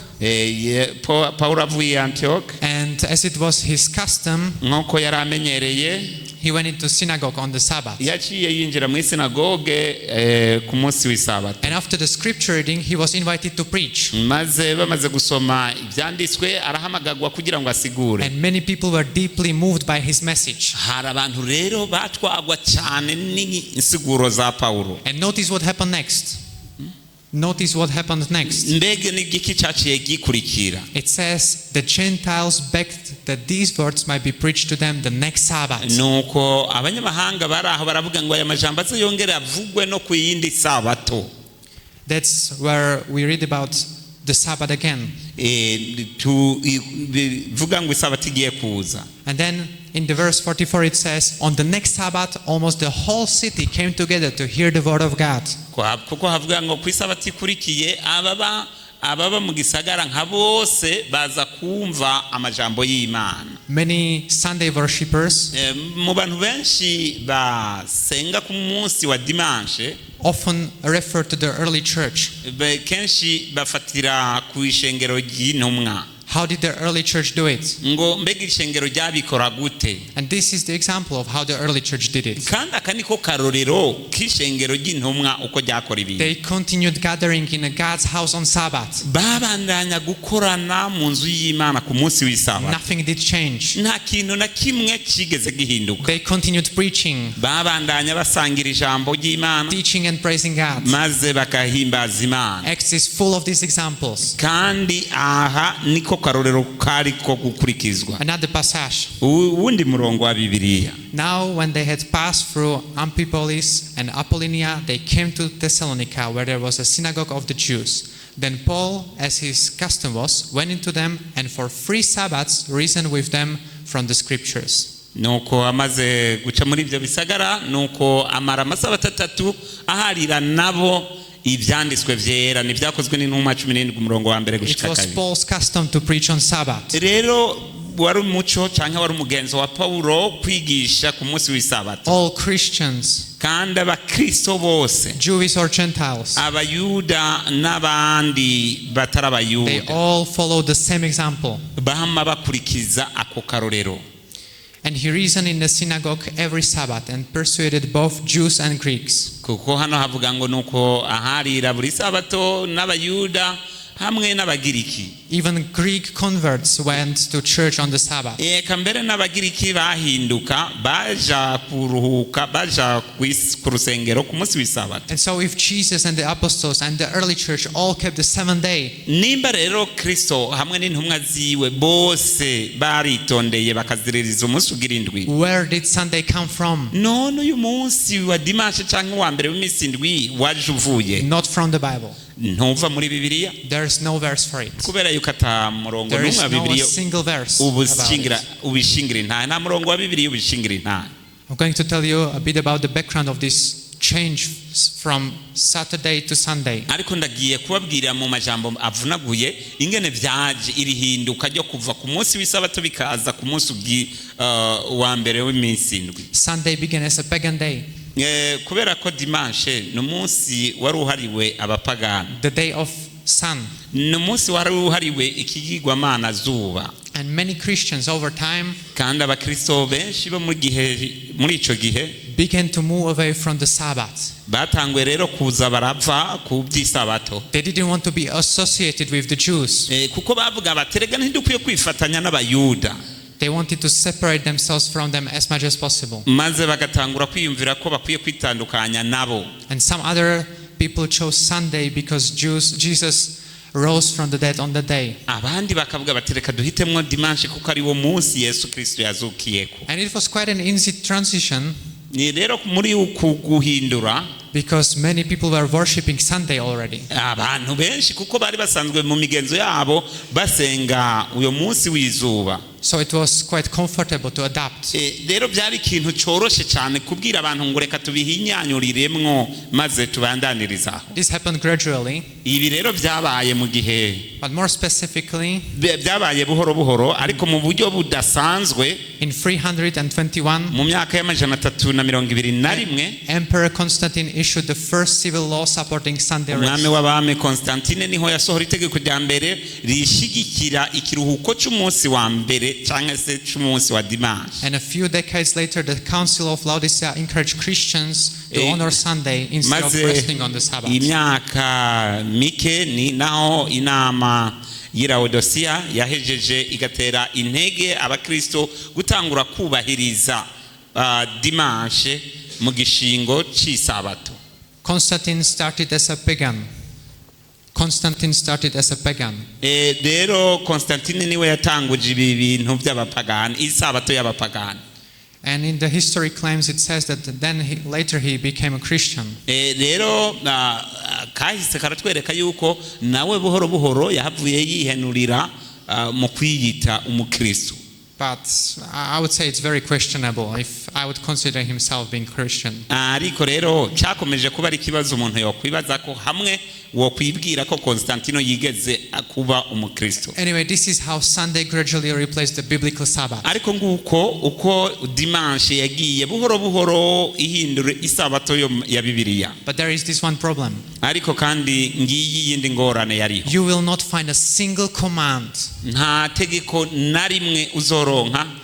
Paulo avuye Antioch, and as it was his custom, nk'uko yari amenyereye, he went into synagogue on the Sabbath. yaciye yinjira mu isinagoge ku munsi w'isabato. And after the scripture reading, he was invited to preach. Maze bamaze gusoma ibyanditswe arahamagagwa kugira ngo asigure. And many people were deeply moved by his message. Hari abantu rero batwagwa cyane n'insiguro za Paulo. And notice what happened next. Notice what happened next. mbega n'igiki cyaciye gikurikira. It says the Gentiles begged that these words might be preached to them the next Sabbath. nuko abanyamahanga bari aho baravuga ngo aya majambo aziyongere avugwe no ku yindi sabato. That's where we read about the Sabbath again. Vuga ngo isabato igiye kuza. And then in the verse 44 it says, on the next Sabbath almost the whole city came together to hear the word of God. Kuko havuga ngo ku isabato ikurikiye ababa mu gisagara nka bose baza kumva amajambo y'Imana. Many Sunday worshippers Mu bantu benshi basenga ku munsi wa dimanche often refer to the early church. kenshi bafatira ku ishengero ry'intumwa. How did the early church do it? ngo mbega ishengero ryabikora gute. And this is the example of how the early church did it. kandi aka niko karorero k'ishengero ry'intumwa uko ryakora ibintu. They continued gathering in God's house on Sabbath. babandanya gukorana mu nzu y'Imana ku munsi w'isabato. Nothing did change. nta kintu na kimwe kigeze gihinduka. They continued preaching, babandanya basangira ijambo ry'Imana teaching and praising God. maze bakahimbaza Imana. Acts is full of these examples. kandi aha niko karorero kari ko gukurikizwa. Another passage. Uwundi murongo wa Bibiliya. Now when they had passed through Amphipolis and Apollonia, they came to Thessalonica, where there was a synagogue of the Jews. Then Paul, as his custom was, went into them and for 3 Sabbaths reasoned with them from the scriptures. nuko amaze guca muri ibyo bisagara nuko amara amasabato 3 aharira nabo ibyanditswe byera n'ibyakozwe n'intumwa 17 umurongo wa mbere It gushika was kabiri. Paul's custom to preach on Sabbath. rero wari umuco cyangwa wari umugenzo wa Paulo kwigisha ku munsi w'isabato. All Christians, kandi abakristo bose Jewish or Gentiles, abayuda n'abandi batari they abayuda all followed the same example. bahama bakurikiza ako karorero. And he reasoned in the synagogue every Sabbath and persuaded both Jews and Greeks. kuko hano havuga ngo nuko aharira buri sabato n'abayuda hamwe n'abagiriki. Even Greek converts went to church on the Sabbath. eka mbere n'abagiriki bahinduka baja kuruhuka baja ku rusengero ku munsi w'isabato. And so if Jesus and the apostles and the early church all kept the 7th day, nimba rero Kristo hamwe n'intumwa ziwe bose baritondeye bakaziririza umunsi ugira indwi, where did Sunday come from? none uyu munsi wa dimanche cyangwa wa mbere w'iminsi indwi waje uvuye? Not from the Bible. ntuva muri Bibiliya, There is no verse for it. kubera yuko ata murongo There is n'umwe wa no Bibiliya single verse about it. ubishingira intahe. nta murongo wa Bibiliya ubishingira intahe. I'm going to tell you a bit about the background of this change from Saturday to Sunday. ariko ndagiye kubabwira mu majambo avunaguye ingene vyaje irihinduka ryo kuva ku munsi w'isabato bikaza ku munsi wa mbere w'iminsi indwi. Sunday began as a pagan day, kubera ko dimanche ni umunsi wari uhariwe abapagani, the day of sun. ni umunsi wari uhariwe ikigirwamana zuba. And many Christians over time kandi abakristo benshi bo muri ico gihe began to move away from the Sabbath. batangwe rero kuza barava ku by'isabato. They didn't want to be associated with the Jews. kuko bavuga baterega ntidukwiye kwifatanya n'abayuda. They wanted to separate themselves from them as much as possible. maze bagatangura kwiyumvira ko bakwiye kwitandukanya nabo. And some other people chose Sunday because Jesus rose from the dead on the day. abandi bakavuga batereka duhitemwo dimanche kuko ari wo munsi Yesu Kristo yazukiyeko. And it was quite an easy transition ni rero muri uku guhindura because many people were worshiping Sunday already. abantu benshi kuko bari basanzwe mu migenzo yabo basenga uyo munsi w'izuba. So it was quite comfortable to adapt. rero byari ikintu coroshe cyane kubwira abantu ngo reka tubihinyanyuriremwo maze tubandaniriza. This happened gradually, ibi rero byabaye mu gihe but more specifically byabaye buhoro buhoro ariko mu buryo budasanzwe in 321 mu myaka y'amajana 321 Emperor Constantine issued the first civil law supporting Sunday umwami rest. w'abami Constantine niho yasohora itegeko rya mbere rishigikira ikiruhuko cy'umunsi wa mbere cyangwa se cy'umunsi wa dimanche. And a few decades later the Council of Laodicea encouraged Christians to honor Sunday instead of maze resting on the Sabbath. imyaka mike ni naho inama y'Laodicea yahejeje igatera intege abakristo gutangura kubahiriza dimanche mu gishingo cy'isabato. Constantine started as a pagan. Constantine started as a pagan. Rero Constantine niwe yatanguje ibi bintu by'abapagani, isabato y'abapagani. And in the history claims it says that then later he became a Christian. Rero kahise karatwereka yuko nawe buhoro buhoro yahavuye yihenurira mu kwiyita umukristo. But I would say it's very questionable if I would consider himself being Christian. Ariko rero cyakomeje kuba ari kibazo umuntu yokwibaza ko hamwe wokwibwira ko Constantino yigeze kuba umukristo. Anyway, this is how Sunday gradually replaced the biblical Sabbath. Ariko nguko uko dimanche yagiye buhoro buhoro ihindura isabato ya Bibiliya. But there is this one problem. Ariko kandi ngiyi yindi ngorane yariho. You will not find a single command. Nta tegeko na rimwe uzoronka.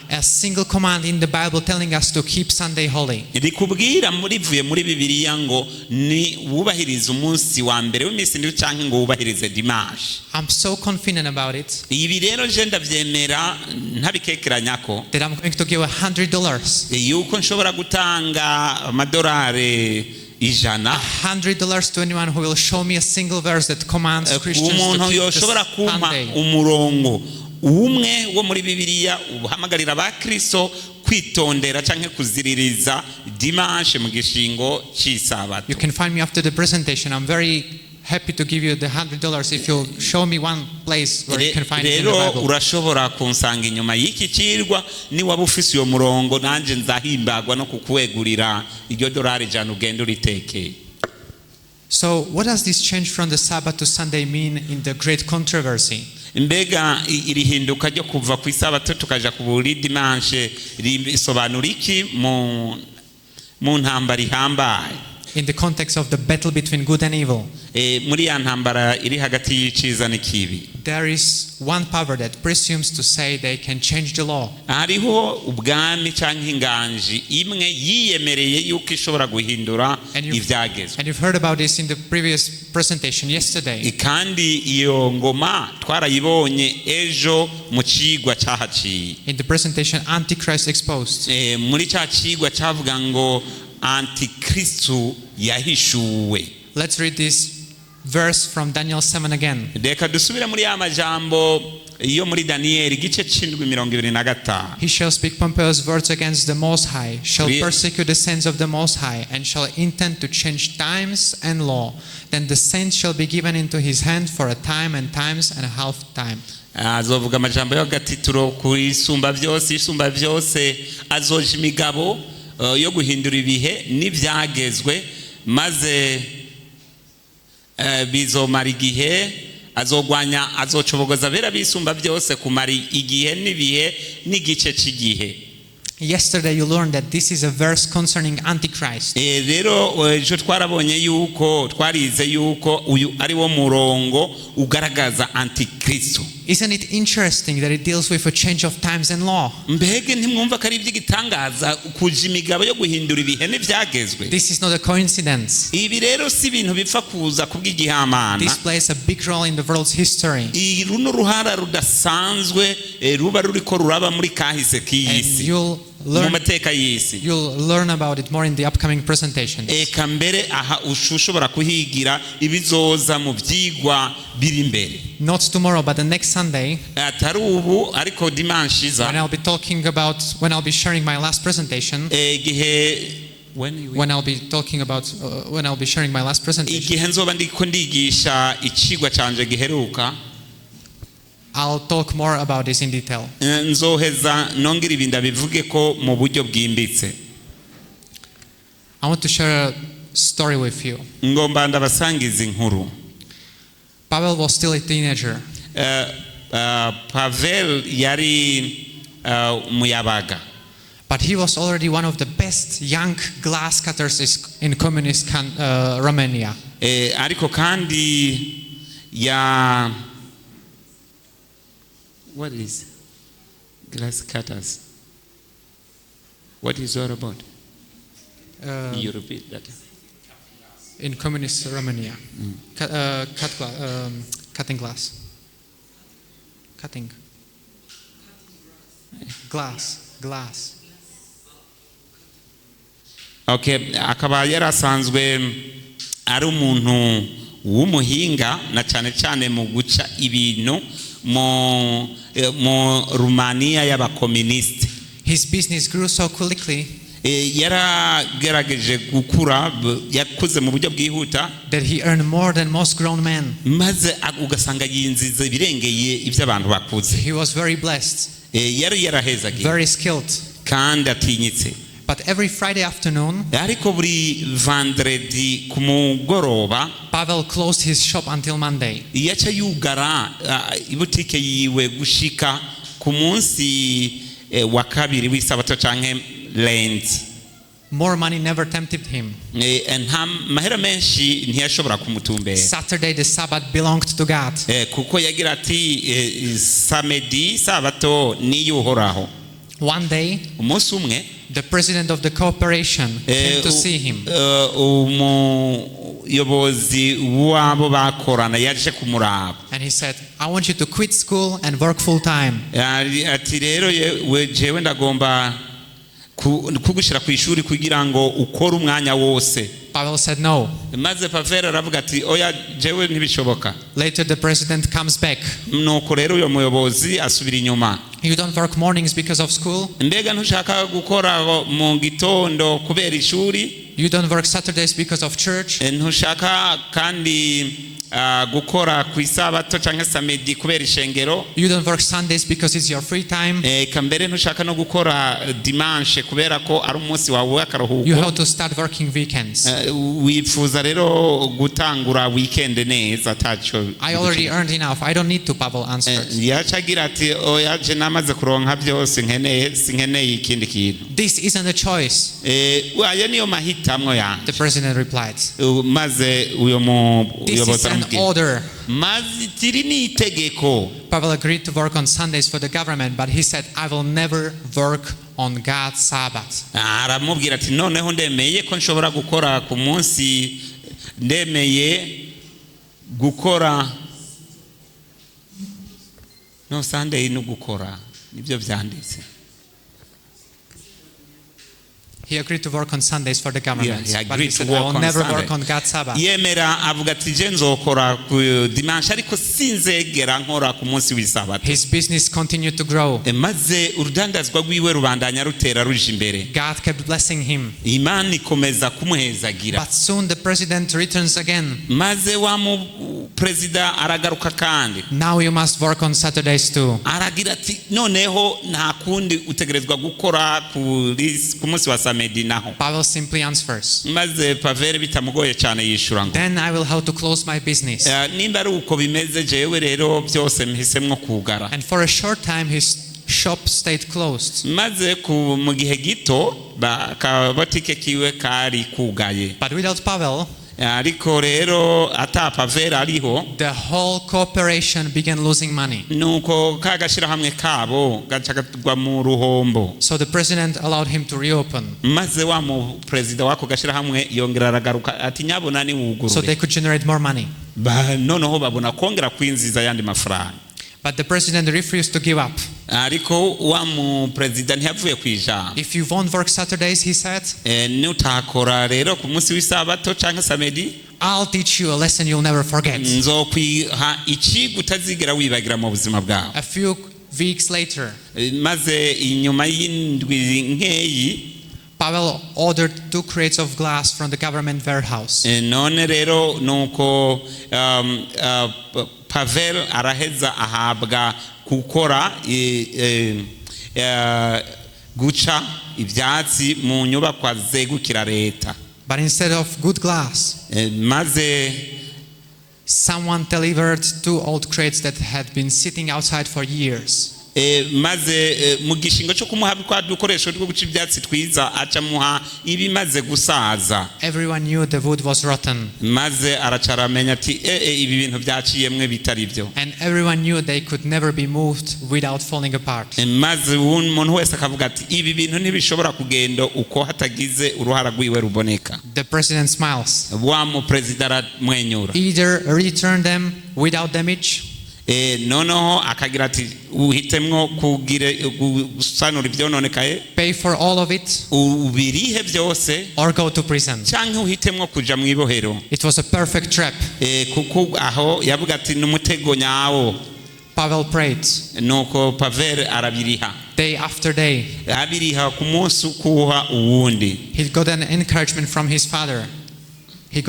A single command in the Bible telling us to keep Sunday holy. Rikubwira murivuye muri Bibiliya ngo ni wubahiriza umunsi wa mbere w'iminsi ndwi canke ngo wubahirize dimanche. I'm so confident about it. Ibi rero je ndavyemera ntabikekeranyako That I'm going to give $100. yuko nshobora gutanga amadolari ijana $100 to anyone who will show me a single verse that commands Christians to umuntu keep yoshobora the kumpa Sunday. umurongo umwe wo muri Bibiliya uhamagarira abakristo kwitondera canke kuziririza dimanche mu gishingo cy'isabato. You can find me after the presentation. I'm very happy to give you the $100 if you show me one place where you can find it in the Rero Bible. urashobora kunsanga inyuma y'iki kirwa ni waba ufise uyo murongo nanje nzahimbagwa no kukwegurira iryo dolari ijana ugenda uritekeye. So what does this change from the Sabbath to Sunday mean in the great controversy? Mbega iri hinduka ryo kuva ku isabato tukaja ku buri dimanche risobanura iki mu ntambara ihambaye? In the context of the battle between good and evil, muri ya ntambara iri hagati y'iciza n'ikibi, there is one power that presumes to say they can change the law. hariho ubwami canke inganji imwe yiyemereye yuko ishobora guhindura ivyagezwe. And you've heard about this in the previous presentation yesterday. Kandi iyo ngoma twarayibonye ejo mu cigwa cahaciye. In the presentation, Antichrist exposed. Muri ca cigwa cavuga ngo Antikristo yahishuwe. Let's read this verse from Daniel 7 again. Reka dusubire muri ya majambo yo muri Daniel igice c'indwi 25. He shall speak pompous words against the Most High, shall Re- persecute the saints of the Most High, and shall intend to change times and law. Then the saints shall be given into his hand for a time and times and a half time. Azovuga amajambo yo gatituro kuri isumba vyose azoja imigabo yo guhindura ibihe n'ivyagezwe maze bizomara igihe azocobogoza bera bisumba byose kumara igihe n'ibihe n'igice cy'igihe. Yesterday you learned that this is a verse concerning Antichrist. Rero ejo twarabonye yuko twarize yuko uyu ari wo murongo ugaragaza Antikristo. Isn't it interesting that it deals with a change of times and law? Mbege ntimwumva ko ari iby'igitangaza kuja imigabo yo guhindura ibihe n'ivyagezwe? This is not a coincidence. Ibi rero si ibintu bipfa kuza kubw'igihamana. This plays a big role in the world's history. Runo ruhara rudasanzwe ruba ruriko ruraba muri kahise And k'iyisi mu mateka y'isi. you'll learn about it more in the upcoming presentations. Eka mbere aha ushobora kuhigira ibizoza mu vyigwa biri imbere. Not tomorrow, but the next Sunday, Atari ubu ariko dimanche iza when I'll be sharing my last presentation, igihe when I'll be sharing my last presentation, igihe nzoba ndiko ndigisha icigwa canje giheruka, I'll talk more about this in detail. nzoheza nongera ibi ndabivuge ko mu buryo bwimbitse. I want to share a story with you. Ngomba ndabasangiza inkuru. Pavel was still a teenager. Pavel yari umuyabaga. But he was already one of the best young glass cutters in communist Romania. Ariko kandi what is glass cutters? What is all about? You repeat that. In communist Romania. Cutting glass. Cutting. Glass. Okay, akaba yarasanzwe ari umuntu w'umuhinga na cyane cyane mu guca ibintu mu Rumaniya y'abakomunisite. His business grew so quickly yaragerageje gukura, yakuze mu buryo bwihuta, that he earned more than most grown men. maze ugasanga yinziza ibirengeye iby'abantu bakuze. He was very blessed, yari yarahezagiye very skilled. kandi atinyitse. But every Friday afternoon, ariko buri vendredi ku mugoroba Pavel closed his shop until Monday. yaca yugara ibutike yiwe gushika ku munsi wa kabiri w'isabato canke lendi. More money never tempted him. nta mahera menshi ntiyashobora kumutumbera. Saturday, the Sabbath, belonged to God. kuko yagira ati samedi sabato niyo uhoraho. One day, umunsi umwe the president of the corporation came to see him. umuyobozi w'abo bakorana yaje kumuraba. And he said, I want you to quit school and work full time. ati rero jewe ndagomba kugushyira ku ishuri kugira ngo ukore umwanya wose. Pavel said no. maze Pavel aravuga ati oya jewe ntibishoboka. Later the president comes back. nuko rero uyo muyobozi asubira inyuma. You don't work mornings because of school? mbega ntushaka gukora mu gitondo kubera ishuri? You don't work Saturdays because of church? ntushaka kandi gukora ku isabato cyangwa samedi kubera ishengero? You don't work Sundays because it's your free time? kambere ntushaka no gukora dimanche kubera ko ari umunsi wawe w'akaruhuko? You have to start working weekends. wifuza rero gutangura weekend neza ataco. I already earned enough. I don't need to, Pavel answered. yacagira ati oya je namaze kuronka byose sinkeneye ikindi kintu. This isn't a choice, ayo niyo mahitamwo yanjye. the president replied. maze uyo This is an order. maze tiri ni itegeko. Pavel agreed to work on Sundays for the government, but he said, I will never work on God's Sabbath. aramubwira ati noneho ndemeye ko nshobora gukora ku munsi, ndemeye gukora no Sunday no gukora nibyo byanditse. He agreed to work on Sundays for the government, Yeah, he but he agreed to said, I work will on never Sunday. work on God's Sabbath. yemera avuga ati je nzokora ku dimanche ariko sinzegera nkora ku munsi w'isabato. His business continued to grow. maze urudandazwa rwiwe rubandanya rutera ruje imbere. God kept blessing him. imana ikomeza kumuhezagira. But soon the president returns again. maze wa mu perezida aragaruka kandi Now you must work on Saturdays too. aragira ati noneho nta kundi utegerezwa gukora ku munsi wa samedi naho. Pavel simply answers, maze Pavel bitamugoye cyane yishura ngo then I will have to close my business. nimba ari uko bimeze jewe rero byose mpisemwo kugara. And for a short time his shop stayed closed. maze mu gihe gito akabotike kiwe kari kugaye. But without Pavel, ariko rero ata Pavel ariho, the whole corporation began losing money. nuko kagashira hamwe kabo gacagwa mu ruhombo. So the president allowed him to reopen maze wa mu perezida wako gashira hamwe yongera aragaruka ati nyabona ni so they wugurure. could generate more money. noneho babona kongera kwinziza yandi mafaranga. But the president refused to give up. ariko wa mu perezida ntiyavuye kwijambo. If you won't work Saturdays, he said, nutakora rero ku munsi w'isabato cyangwa samedi, I'll teach you a lesson you'll never forget. nzokwiha ikigo utazigera wibagira mu buzima bwawe. A few weeks later, maze inyuma y'indwi nkeyi Pavel ordered 2 crates of glass from the government warehouse. none rero nuko Pavel araheza ahabwa gukora guca ibyatsi mu nyubakwa zegukira leta. But instead of good glass, maze someone delivered 2 old crates that had been sitting outside for years. maze mu gishingo cyo kumuha kwa dukoresho rwo guca ibyatsi twiza aca muha ibimaze gusaza. Everyone knew the wood was rotten. maze aracaramenya ati ibi bintu byaciyemwe bitari byo. And everyone knew they could never be moved without falling apart. maze umuntu wese akavuga ati ibi bintu ntibishobora kugenda uko hatagize uruhara rwiwe ruboneka. The president smiles. wa mu perezida aramwenyura. Either return them without damage, noneho akagira ati uhitemwo gusanura ibyononekaye, pay for all of it, ubirihe byose, or go to prison. cyangwa uhitemwo kuja mu ibohero. It was a perfect trap. Kuko aho yavuga ati n'umutego nyawo. Pavel prayed Nuko Pavel arabiriha, day after day. abiriha ku munsi ukuha uwundi. He got an encouragement from his father. Mbere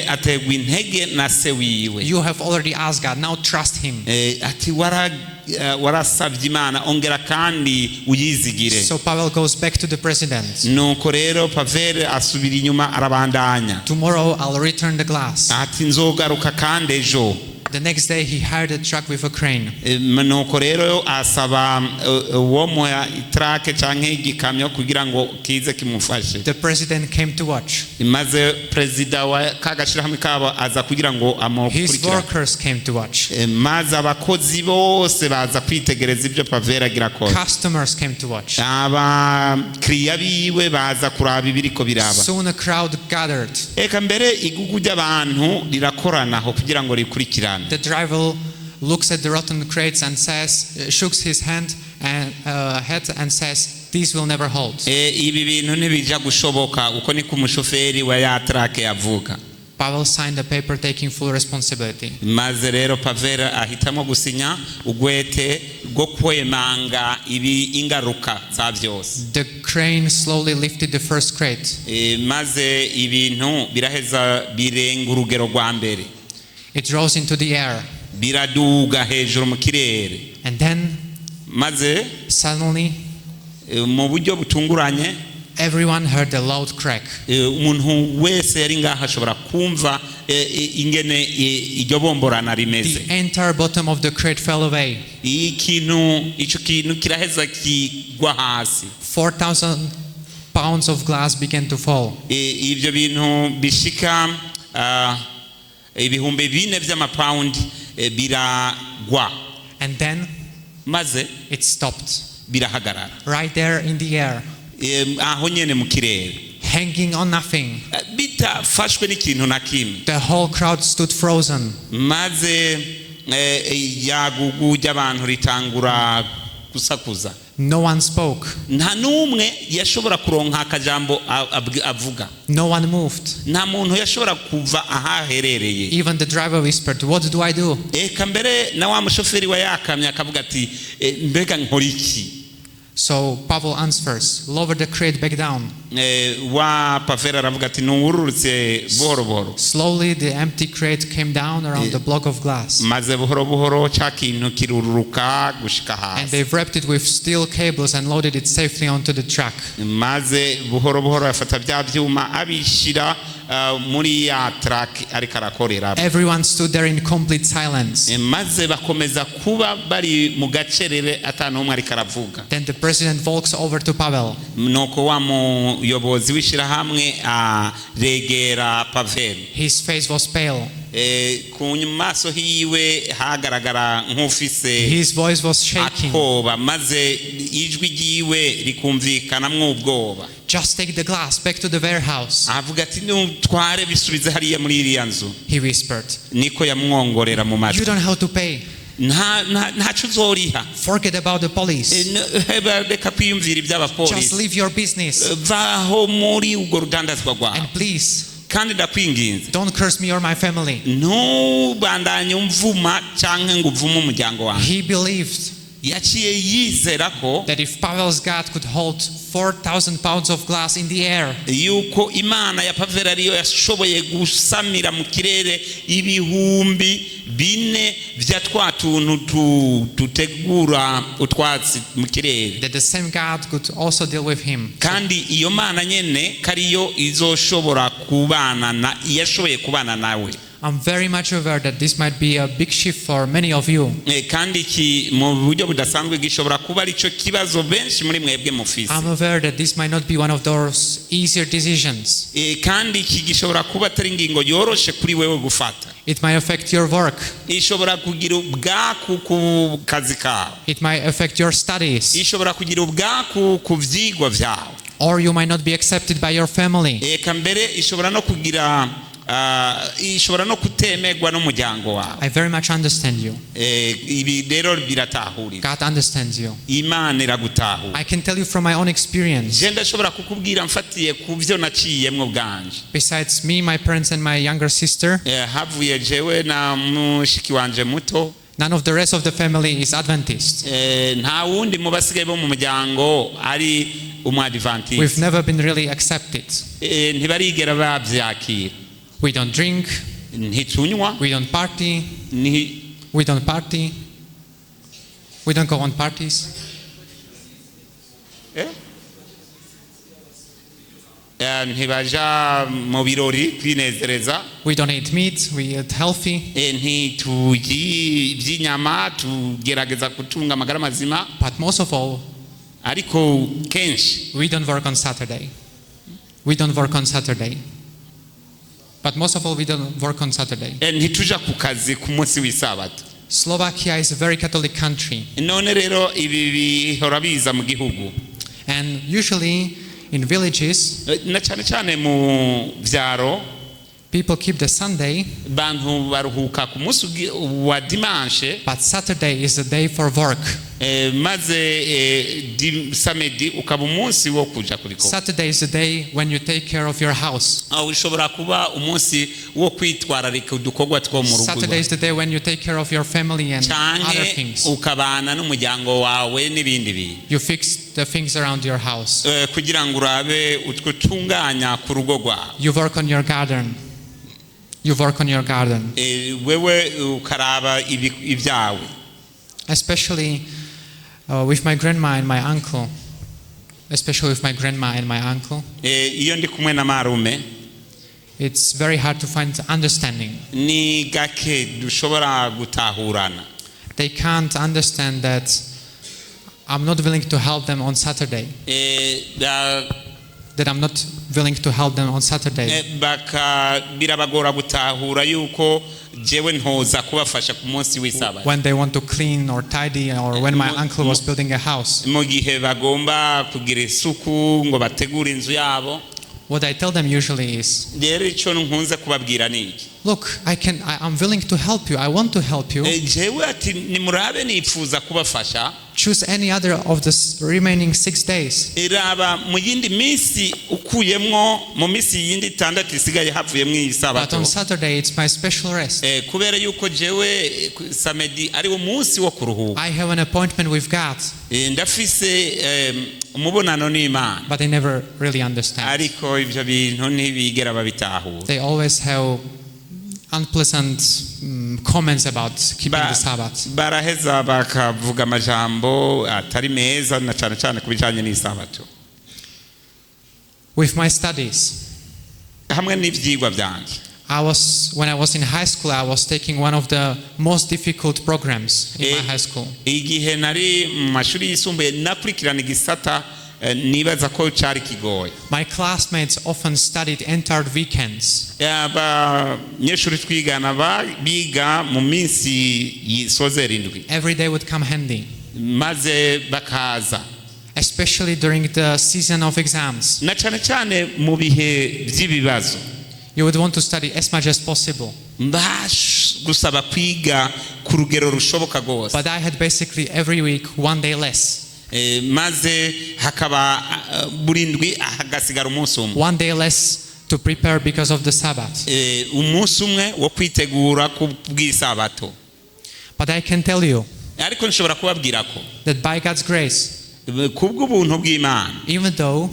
ategwa intege na se wiwe. You have already asked God, now trust him. Ati warasabye Imana, ongera kandi uyizigire. So Pavel goes back to the president. Nuko rero Pavel asubira inyuma arabandanya. Tomorrow I'll return the glass. Ati nzogaruka kandi ejo. The next day he hired a truck with a crane. Nuko rero asaba uwo mu itrake canke igikamyo kugira ngo kize kimufashe. The president came to watch. Maze president wa kagashirahamwe kabo aza kugira ngo His amukurikira. workers came to watch. Maze abakozi bose baza kwitegereza ibyo Pavel agira ko. Customers came to watch. Abakiriya biwe baza kuraba ibiriko biraba. Soon a crowd gathered. Eka mbere igugu ry'abantu rirakorana aho kugira ngo rikurikirane. The driver looks at the rotten crates and says, shakes his head and says, "These will never hold." Ibi bintu ntibija gushoboka, uko niko umushoferi wa ya truck yavuga. Pavel signed a paper taking full responsibility. Maze rero Pavel ahitamo gusinya ugwete rwo kwemanga ibi ingaruka za byose. The crane slowly lifted the first crate. Maze ibintu biraheza birenga urugero rwa mbere. It rose into the air. Biraduga hejuru mu kirere. And then maze suddenly mu buryo butunguranye everyone heard a loud crack. Umuntu wese yari ngaha ashobora kumva ingene iryo bomborana rimeze. The entire bottom of the crate fell away. Ico kintu kiraheza kigwa hasi. 4,000 pounds of glass began to fall. Ivyo bintu bishika ibihumbi 4 by'amapaundi biragwa. And then maze it stopped. Birahagarara. Right there in the air. Aho nyene mu kirere. Hanging on nothing. Bitafashwe n'ikintu na kimwe. The whole crowd stood frozen. Maze yagugu ry'abantu ritangura gusakuza. No one spoke. Nta numwe yashobora kuronka akajambo avuga. No one moved. Nta muntu yashobora kuva ahaherereye. Even the driver whispered, "What do I do?" Kambere na wa mushoferi wa yakamya akavuga ati mbega nkora iki? So Pavel answers, "Lower the crate back down." Wa Pavel aravuga ati nururutse buhoro buhoro. Slowly the empty crate came down around the block of glass. Maze buhoro buhoro cha kintu kiruruka gushika hasi. And they wrapped it with steel cables and loaded it safely onto the truck. Maze buhoro buhoro afata bya byuma abishira muri ya truck ariko arakorera. Everyone stood there in complete silence. Maze bakomeza kuba bari mu gacerere atanumwe ariko aravuga. Then the president walks over to Pavel. Nuko wa muyobozi w'ishirahamwe regera Pavel. His face was pale. Ku maso hiwe hagaragara nk'ufise. His voice was shaking. Akoba maze ijwi ryiwe rikumvikana mw'ubwoba. Just take the glass back to the warehouse. Avuga ati ntware bisubize hariya muri iriya nzu. He whispered. Niko yamwongorera mu matwi. You don't have to pay. Ntaco uzoriha. Forget about the police. Reka kwiyumvira iby'abapolisi. Just leave your business. Vaho muri ubwo rudandazwa rwawe. And please, kandi ndakwinginze, don't curse me or my family. Ntubandanye umvuma canke ngo uvume umuryango wawe. He believed yaciye yizera ko that if Pavel's God could hold 4,000 pounds of glass in the air, yuko Imana ya Pavel ariyo yashoboye gusamira mu kirere ibihumbi 4 vya twatuntu tutegura utwatsi mu kirere, that the same God could also deal with him. kandi iyo Mana nyene kariyo izoshobora kubana na yashoboye kubana nawe. I'm very much aware that this might be a big shift for many of you. Kandi ki mu buryo budasanzwe gishobora kuba arico kibazo benshi muri mwebwe mufise. I'm aware that this might not be one of those easier decisions. Kandi ki gishobora kuba atari ingingo yoroshe kuri wewe gufata. It might affect your work. Ishobora kugira ubwaku ku kazi kawe. It might affect your studies. Ishobora kugira ubwaku ku vyigwa vyawe. Or you might not be accepted by your family. Kambere ishobora no kugira ishobora no kutemegwa n'umuryango wawe. I very much understand you. Ibi rero biratahurira. God understands you. Imana iragutahura. I can tell you from my own experience. Je ndashobora kukubwira mfatiye ku byo naciyemwo bwanje. Besides me, my parents and my younger sister, Havuye jewe na mushiki wanje muto. none of the rest of the family is Adventist. Nta wundi mu basigaye bo mu muryango ari umwadventist. We've never been really accepted. Ntibarigera bavyakira. We don't drink. Ntitunywa. We don't party. We don't party. We don't go on parties. Ntibaja mu birori kwinezereza. We don't eat meat. We eat healthy. Ntitugi iby'inyama, tugerageza kutunga amagara mazima. But most of all, ariko kenshi we don't work on Saturday. We don't work on Saturday. But most of all, we don't work on Saturday. ntituja ku kazi ku munsi w'isabato. Slovakia is a very Catholic country. None rero ibi bihora biza mu gihugu. And usually in villages, na cyane cyane mu byaro, people keep the Sunday, bantu baruhuka ku munsi wa dimanche, but Saturday is the day for work. maze samedi ukaba umunsi wo kuja kuriko. Saturday is the day when you take care of your house. Ushobora kuba umunsi wo kwitwararika udukorwa two mu rugo. Saturday is the day when you take care of your family and other things. ukabana n'umuryango wawe n'ibindi bintu. You fix the things around your house. kugira ngo urabe utwutunganya ku rugo rwawe. You work on your garden. You work on your garden. Wewe ukaraba ibyawe. Especially with my grandma and my uncle. Especially with my grandma and my uncle. Iyo ndi kumwe na marume. It's very hard to find understanding. Ni gake dushobora gutahurana. They can't understand that I'm not willing to help them on Saturday. That I'm not willing to help them on Saturday. Birabagora gutahura yuko jewe ntoza kubafasha ku munsi w'isabato. When they want to clean or tidy, or when my uncle was building a house. Mu gihe bagomba kugira isuku ngo bategure inzu yabo. What I tell them usually is, rero icyo nkunze kubabwira ni iki. Look, I'm willing to help you. I want to help you. jewe ati nimurabe nipfuza kubafasha. Choose any other of the remaining 6 days. Iraba mu yindi minsi ukuyemwo mu minsi yindi 6 isigaye havuyemwo isabato. But on Saturday it's my special rest. Kubera yuko jewe samedi ari umunsi wo kuruhuka. I have an appointment with God. Ndafise umubonano n'Imana. But they never really understand. Ariko ibyo bintu ntibigera babitahura. They always have unpleasant comments about keeping the Sabbath. Baraheza bakavuga amajambo atari meza na cyane cyane kubijanye n'isabato. With my studies, hamwe n'ivyigwa byanje. When I was in high school, I was taking one of the most difficult programs in my high school. Igihe nari mu mashuri yisumbuye nakurikirana igisata nibaza ko cyari kigoye. My classmates often studied entire weekends. Abanyeshuri twigana biga mu minsi yisoze 7. Every day would come handy. Maze bakaza. Especially during the season of exams. Na cyane cyane mu bihe by'ibibazo. You would want to study as much as possible. Gusaba kwiga ku rugero rushoboka gose. But I had basically every week 1 day less. Maze hakaba burindwi hagasigara umunsi umwe. 1 day less to prepare because of the Sabbath. Umunsi umwe wo kwitegura ku bw'isabato. But I can tell you ariko nshobora kubabwira ko that by God's grace, kubw'ubuntu bw'Imana, even though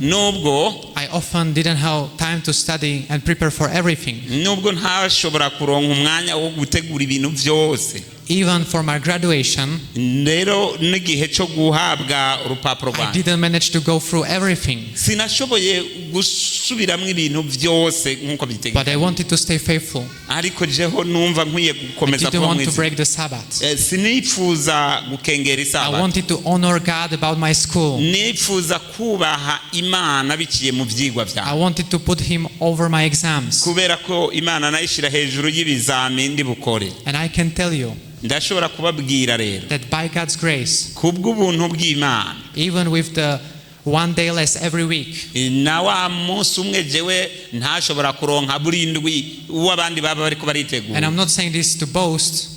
nubwo I often didn't have time to study and prepare for everything, nubwo ntashobora kuronka umwanya wo gutegura ibintu byose, even for my graduation, rero n'igihe cyo guhabwa urupapuro I rwanjye didn't manage to go through everything. sinashoboye gusubiramwo ibintu byose nk'uko But I bitegeka. wanted to stay faithful. Ariko jeho numva nkwiye I gukomeza didn't kuba want to mwiza. break the Sabbath. Sinifuza gukengera I isabato. wanted to honor God about my school. Nifuza kubaha Imana biciye mu vyigwa I vyawe. wanted to put Him over my exams. Kubera ko Imana nayishira hejuru y'ibizami ndi bukore. And I can tell you Ndashobora kubabwira rero that by God's grace, kubw'ubuntu bw'Imana, even with the one day less every week. na wa munsi umwe jewe ntashobora kuronka burindwi uw'abandi baba bariko baritegura. And I'm not saying this to boast,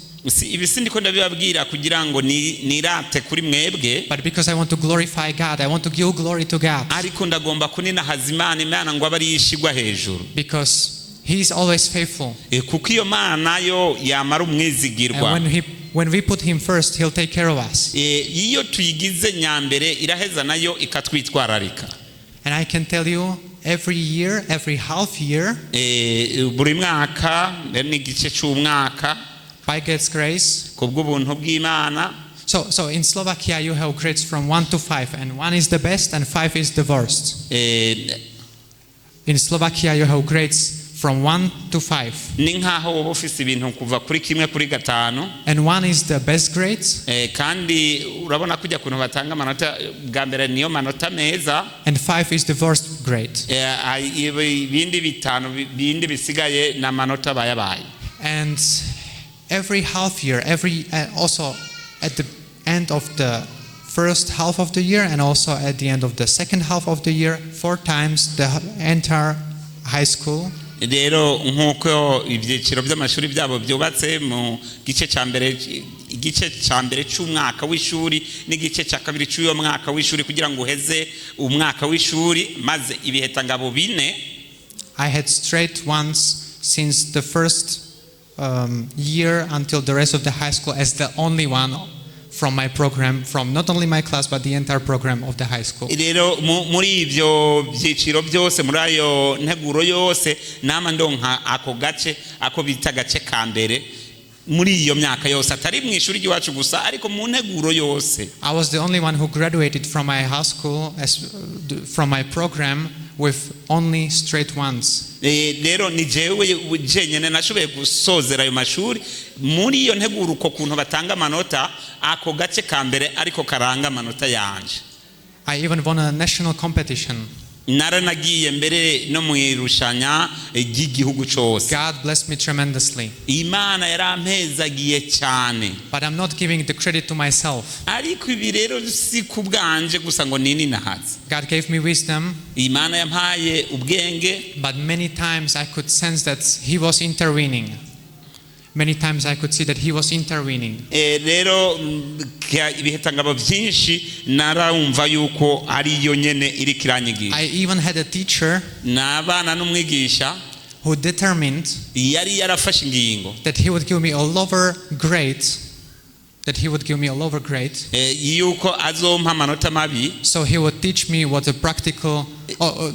ibi sindiko ndabibabwira kugira ngo nirate kuri mwebwe, but because I want to glorify God, I want to give glory to God. ariko ndagomba kunina hazimana Imana ngo abari yishigwa hejuru, Because He is always faithful. kuko iyo Mana yo yamara And umwizigirwa. when we put Him first, He'll take care of us. Iyo tuyigize nyambere iraheza nayo ikatwitwararika. And I can tell you, every year, every half year, buri mwaka n'igice cy'umwaka by God's grace. kubw'ubuntu bw'Imana. So in Slovakia, you have grades from 1 to 5, and 1 is the best and 5 is the worst. In Slovakia, you have grades from 1 to 5. Ni nkaho wowe ufise ibintu kuva kuri kimwe kuri gatanu, And 1 is the best grades, kandi urabona kujya kuntu batanga amanota bwa mbere niyo manota meza, and 5 is the worst grade. ibindi bitanu bindi bisigaye na manota bayabaye. And every half year, also at the end of the first half of the year and also at the end of the second half of the year, 4 times the entire high school. Rero nk'uko ibyiciro by'amashuri byabo byubatse mu gice cya mbere cy'umwaka w'ishuri n'igice cya kabiri cy'uyo mwaka w'ishuri kugira ngo uheze umwaka w'ishuri maze ibihetangabo bine. I had straight ones since the first year until the rest of the high school as the only one from my program, from not only my class but the entire program of the high school. Rero muri ibyo byiciro byose muri ayo nteguro yose nama ndonka ako gace ako bita gace ka mbere muri iyo myaka yose atari mu ishuri ry'iwacu gusa ariko mu nteguro yose. I was the only one who graduated from my high school from my program with only straight ones. Rero ni jewe jenyene nashoboye gusozera ayo mashuri muri iyo nteguro uko kuntu batanga amanota ako gace ka mbere ariko karanga amanota yanje. I even won a national competition. Naranagiye mbere no mu irushanya ry'igihugu cyose. God blessed me tremendously. Imana yarampezagiye cyane. But I'm not giving the credit to myself. Ariko ibi rero si kubwanje gusa ngo nini nahaze. God gave me wisdom. Imana yampaye ubwenge. But many times I could sense that He was intervening. Many times I could see that He was intervening. Rero ibihetangabo byinshi narumva yuko ari yo nyene iri kiranyigisha. I even had a teacher Nabana n'umwigisha who determined yari yarafashe ingingo that he would give me a lower grade. Yuko azompa amanota mabi. So he would teach me what the practical,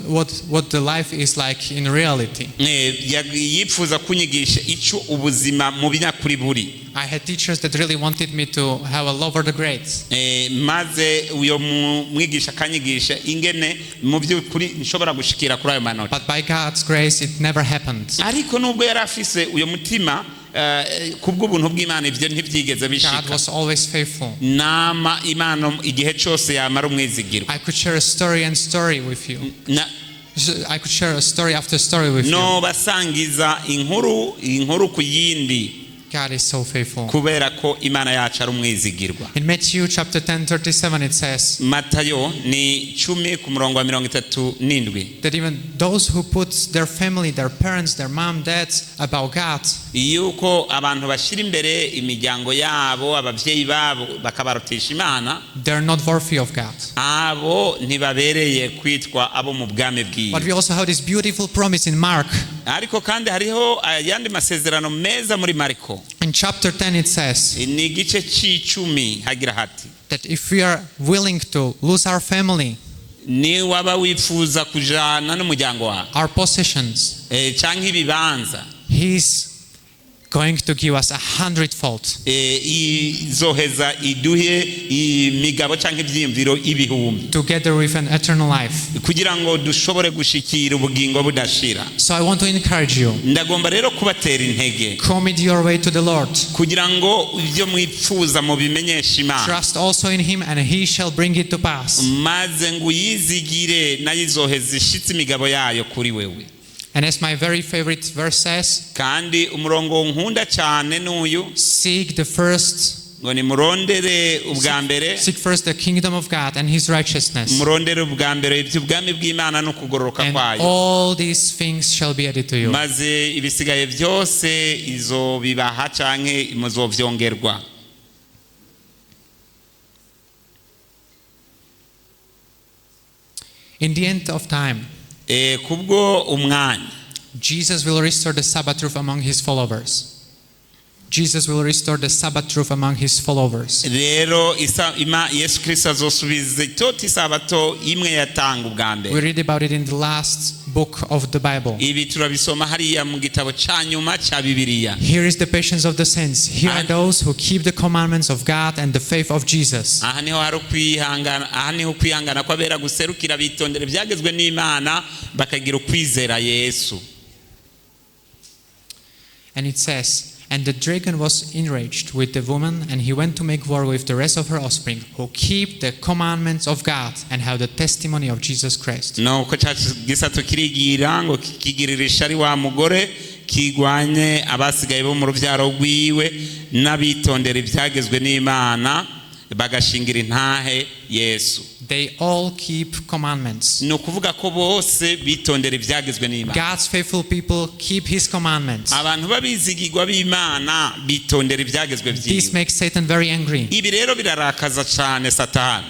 what the life is like in reality. Yipfuza kunyigisha icyo ubuzima mu binyakuri buri. I had teachers that really wanted me to have a lower the grades. Maze uyo mwigisha kanyigisha ingene mu by'ukuri nshobora gushikira kuri ayo manota. But by God's grace it never happened. Ariko nubwo yarafise uyo mutima kubw'ubuntu bw'Imana ibyo ntibyigeze bishika. God was always faithful. Nama Imana igihe cyose yamara umwizigiro. I could share a story with you. I could share a story after story with you. No basangiza inkuru ku yindi. God is so faithful. Kubera ko Imana yacu ari umwizigirwa. In Matthew chapter 10:37 it says, Matayo ni 10:37 that even those who put their family, their parents, their mom, dads above God, yuko abantu bashira imbere imiryango yabo abavyeyi babo bakabarutisha Imana, they're not worthy of God. abo ntibabereye kwitwa abo mu bwami bwiwe. But we also have this beautiful promise in Mark. Ariko kandi hariho ayandi masezerano meza muri Marko. In chapter 10 it says Ni igice c'icumi hagira hati that if we are willing to lose our family, ni waba wifuza kujana n'umuryango wawe, our possessions, canke ibibanza, He's going to give us 100-fold. Izoheza iduhe imigabo canke ivyiyumviro ibihumbi Together with an eternal life. kugira ngo dushobore gushikira ubugingo budashira. So I want to encourage you. Ndagomba rero kubatera intege Commit your way to the Lord. kugira ngo ibyo mwipfuza mu bimenyesha Imana, Trust also in Him and He shall bring it to pass. maze ngo uyizigire nayo izoheza ishitse imigabo yayo kuri wewe. And as my very favorite verse says, Kandi umurongo nkunda cyane n'uyu, seek the first ngo nimurondere ubwa mbere Seek first the kingdom of God and his righteousness. murondere ubwa mbere iby'ubwami bw'Imana no kugororoka And kwayo all these things shall be added to you. maze ibisigaye byose izo bibaha canke muzovyongerwa. In the end of time, Kubwo umwanya Jesus will restore the Sabbath truth among his followers. Jesus will restore the Sabbath truth among his followers. rero Yesu Kristo azosubiza itoti isabato imwe yatanga ubwa mbere. We read about it in the last book of the Bible. Ibi turabisoma hariya mu gitabo ca nyuma ca Bibiliya. Here is the patience of the saints. Here are those who keep the commandments of God and the faith of Jesus. Aha niho hari ukwihangana kw'abera guserukira bitondera ibyagezwe n'Imana bakagira ukwizera Yesu. And it says, and the dragon was enraged with the woman, and he went to make war with the rest of her offspring, who keep the commandments of God and have the testimony of Jesus Christ. Nuko cya gisato kirigira ngo kikigirira ishari wa mugore kigwanye abasigaye bo mu rubyaro rwiwe n'abitondera ibyagezwe n'Imana bagashingira intahe Yesu. They all keep commandments. Ni ukuvuga ko bose bitondera ibyagezwe n'Imana. God's faithful people keep his commandments. Abantu babizigirwa b'Imana bitondera ibyagezwe This byiwe. makes Satan very angry. Ibi rero birarakaza cyane Satani.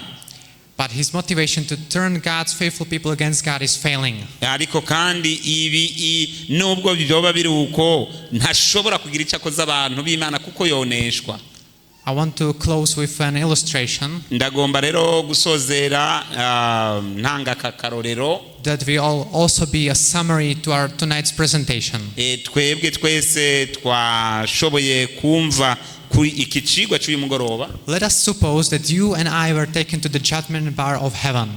But his motivation to turn God's faithful people against God is failing. Ariko kandi ibi nubwo byoba biri uko ntashobora kugira icyo akoza abantu b'Imana kuko yoneshwa. I want to close with an illustration Ndagomba rero gusozera ntanga kakarorero. that will also be a summary to our tonight's presentation. Twebwe twese twashoboye kumva kuri iki cigwa cy'uyu mugoroba. Let us suppose that you and I were taken to the judgment bar of heaven.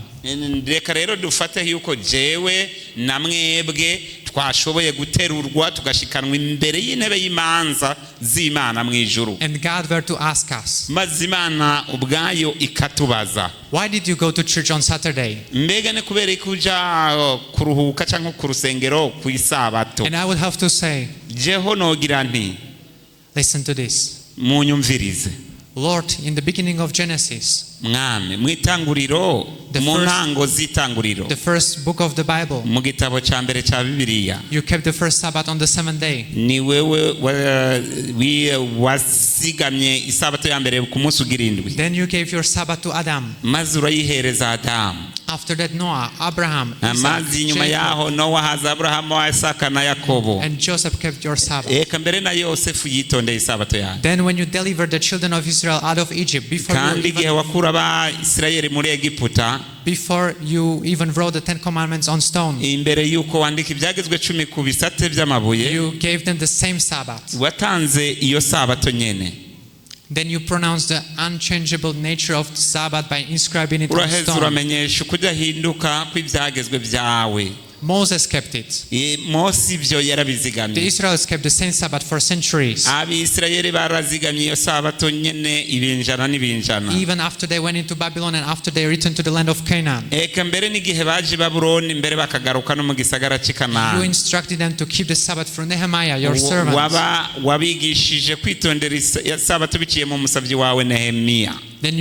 Reka rero dufate yuko jewe na mwebwe twashoboye guterurwa tugashikanwa imbere y'intebe y'imanza z'Imana mu ijuru. And God were to ask us, Maze Imana ubwayo ikatubaza, why did you go to church on Saturday? mbega ne kubera kuja kuruhuka cyangwa ku rusengero ku isabato? And I would have to say, Jeho nogira nti listen to this. munyumvirize. Lord, in the beginning of Genesis, Mwami mu itanguriro mu ntango z'itanguriro the first book of the Bible, mu gitabo cya mbere cya Bibiliya you kept the first Sabbath on the seventh day. ni wewe wasigamye isabato ya mbere ku munsi ugirindwi Then you gave your Sabbath to Adam. maze urayihereza Adamu. After that, Noah, Abraham, Isaac, Amazi nyuma yaho Jacob, Nowa haza Aburahamu, Isaka na Yakobo. and Joseph kept your Sabbath. Eka mbere na Yosefu yitondeye isabato yawe. Then when you delivered the children of Israel out of Egypt, Kandi igihe wakura Abisirayeli muri Egiputa, before you even wrote the Ten Commandments on stone, imbere yuko wandika ibyagezwe 10 ku bisate by'amabuye, you gave them the same Sabbath. watanze iyo sabato nyene. Then you pronounced the unchangeable nature of the Sabbath by inscribing it on Uraheza stone. uramenyesha kudahinduka kw'ibyagezwe byawe. Moses kept it. Mose ibyo The yarabizigamye. Israelites kept the same Sabbath for centuries. Abisirayeli barazigamye iyo sabato nyene ibinjana n'ibinjana. Even after they went into Babylon and after they returned to the land of Canaan. Eka mbere n'igihe baje Babuloni mbere bakagaruka no mu gisagara cy'i You Kanani. instructed them to keep the Sabbath through Nehemiah, your servant. Wabigishije kwitondera isabato biciye mu musabyi wawe Nehemiya. Then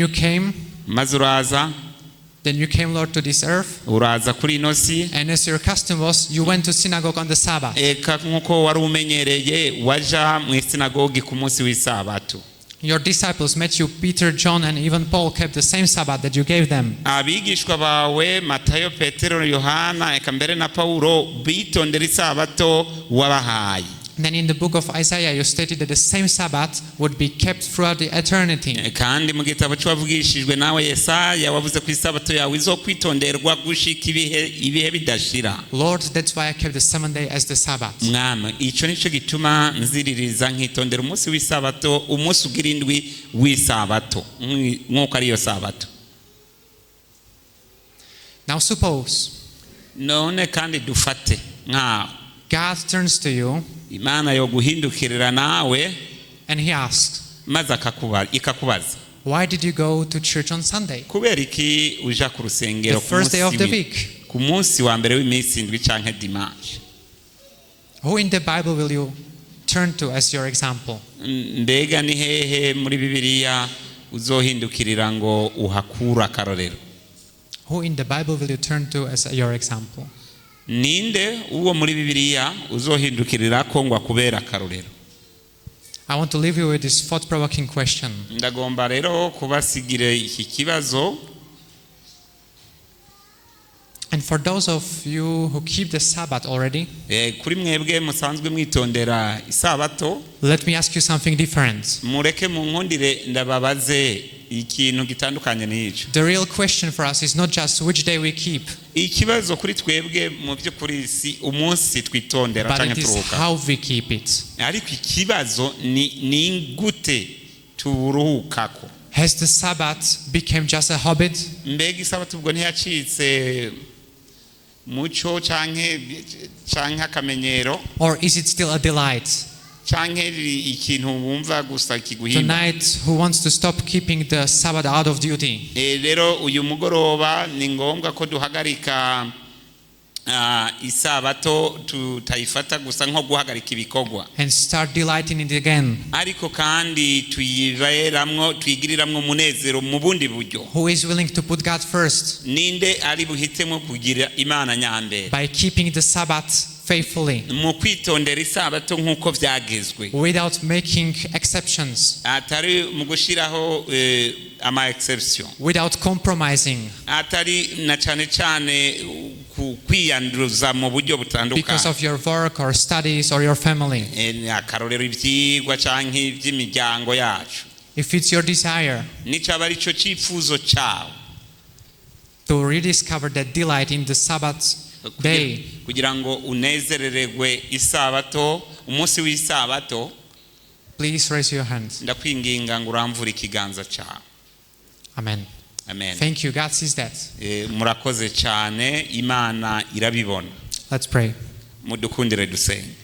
you came, Lord, to this earth. uraza kuri ino si. And as your custom was, you went to synagogue on the Sabbath. Eka nk'uko wari umenyereye waja mu isinagogi ku munsi w'isabato. Your disciples, Matthew, Peter, John, and even Paul, kept the same Sabbath that you gave them. Abigishwa bawe Matayo, Petero, Yohana, eka mbere na Paulo bitondera isabato wabahaye. Then in the book of Isaiah, you stated that the same Sabbath would be kept throughout the eternity. Kandi mu gitabo cy'uwavugishijwe nawe Yesaya wavuze ku isabato yawe izokwitonderwa gushika ibihe bidashira. Lord, that's why I kept the seventh day as the Sabbath. Mwami, icyo nicyo gituma nziririza nkitondera umunsi w'isabato, umunsi ugirindwi w'isabato nk'uko ariyo sabato. Now suppose None kandi dufate nkaho God turns to you Imana yo guhindukirira nawe and he asks, maze ikakubaza, why did you go to church on Sunday? kubera iki uja ku rusengero The first day of the week. ku munsi wa mbere w'iminsi indwi canke dimanche? Who in the Bible will you turn to as your example? mbega ni hehe muri bibiliya uzohindukirira ngo uhakura akarorero? Who in the Bible will you turn to as your example? ninde uwo muri bibiliya uzohindukirira ko ngo akubera akarorero? I want to leave you with this thought-provoking question. ndagomba rero kubasigire iki kibazo. And for those of you who keep the Sabbath already, kuri mwebwe musanzwe mwitondera isabato, let me ask you something different. mureke mu nkundire ndababaze ikintu gitandukanye n'icyo. The real question for us is not just which day we keep, ikibazo kuri twebwe mu by'ukuri si umunsi twitondera but cyangwa it is turuhuka, how we keep it. ariko ikibazo ni gute turuhukako. Has the Sabbath become just a habit? mbega isabato ubwo ntiyacitse muco canke akamenyero, Or is it still a delight? canke ikintu wumva gusa kiguhimba? Tonight, who wants to stop keeping the Sabbath out of duty? rero uyu mugoroba ni ngombwa ko duhagarika isabato, tutayifata gusa nko guhagarika ibikorwa, And start delighting in it again. ariko kandi tuyigiriramwo umunezero mu bundi buryo. Who is willing to put God first ninde ari buhitemo kugira imana nyambere by keeping the Sabbath faithfully, mu kwitondera isabato nk'uko byagezwe, without making exceptions, atari mu gushiraho ama exception, without compromising atari na cyane cyane kwiyanduza mu buryo because butandukanye, of your work or studies or your family? akarorero ibyigwa canke iby'imiryango yacu. If it's your desire nicaba ari cyo cyifuzo cyawe to rediscover that delight in the Sabbath day, kugira ngo unezerererwe isabato, umunsi w'isabato, please raise your hand. ndakwinginga ngo uramvure ikiganza cyawe. Amen. Amen. Thank you. God sees that. murakoze cyane, imana irabibona. Let's pray. mudukundire dusenge.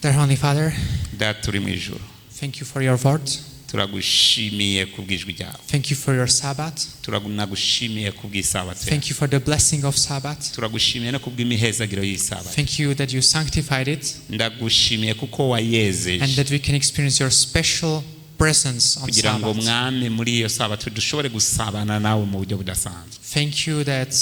Dear Heavenly Father, data turi mu ijuru, thank you for your word. turagushimiye kubw'ijwi ryawe, Thank you for your Sabbath. turagushimiye kubw'isabato, Thank you for the blessing of Sabbath. turagushimiye no kubw'imihezagiro y'isabato, Thank you that you sanctified it ndagushimiye kuko and wayezeje, that we can experience your special presence on kugira ngo Sabbath. mwami muri iyo sabato dushobore gusabana nawe mu buryo budasanzwe. Thank you that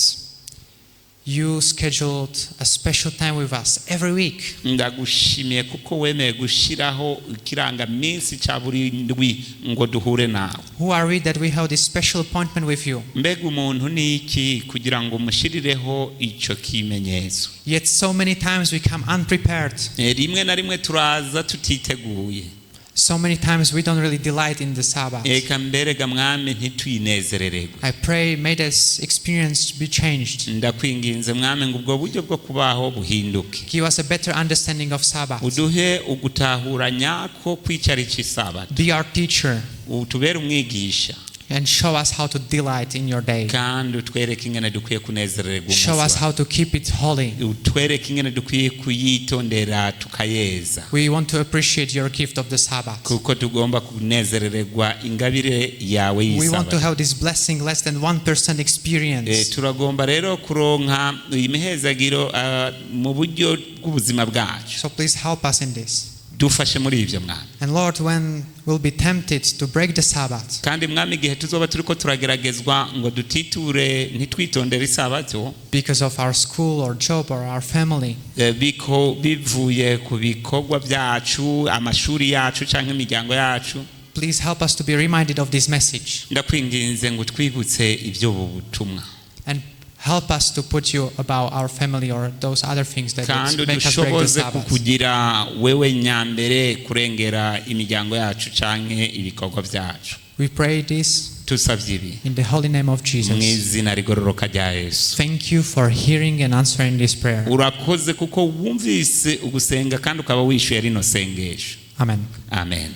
you scheduled a special time with us every week. ndagushimiye kuko wemeye gushiraho ikirangaminsi cya buri ndwi ngo duhure nawe. Who are we that we have this special appointment with you? mbega umuntu ni iki kugira ngo mushirireho icyo kimenyetso? Yet so many times we come unprepared. rimwe na rimwe turaza tutiteguye, So many times we don't really delight in the Sabbath. eka mberega mwami ntituyinezerererwe. I pray may this experience be changed. ndakwinginze mwami ngo ubwo buryo bwo kubaho buhinduke, Give us a better understanding of Sabbath. uduhe ugutahura nyako kwicarika isabato, Be our teacher utubere umwigisha, and show us how to delight in your day. kandi utwereke ingene dukwiye kunezererwa Show us umunsi how to keep it holy. wawe, utwereke ingene dukwiye kuyitondera tukayeza, We want to appreciate your gift of the Sabbath. kuko tugomba kunezererwa ingabire yawe We want to y'isabato. have this blessing less than 1% experience. turagomba rero kuronka imihezagiro mu buryo bw'ubuzima bwacu, So please help us in this. dufashe muri ibyo mwami. And Lord, when we'll be tempted to break the Sabbath, kandi mwami igihe tuzoba turiko turageragezwa ngo dutiture ntitwitondere isabato, because of our school or job or our family, bivuye ku bikorwa byacu, amashuri yacu cyangwa imiryango yacu, please help us to be reminded of this message ndakwinginze ngo twibutse ibyo butumwa, and help us to put you above our family or those other things that kandi would make us break the dushoboze Sabbath. kukugira wewe nyambere kurengera imiryango yacu canke ibikorwa byacu. We pray this tusavye ibi in the holy name of mu Jesus. izina rigororoka rya Yesu. Thank you for hearing and answering this prayer. urakoze kuko wumvise ugusenga kandi ukaba wishuye rino sengesho. Amen. Amen.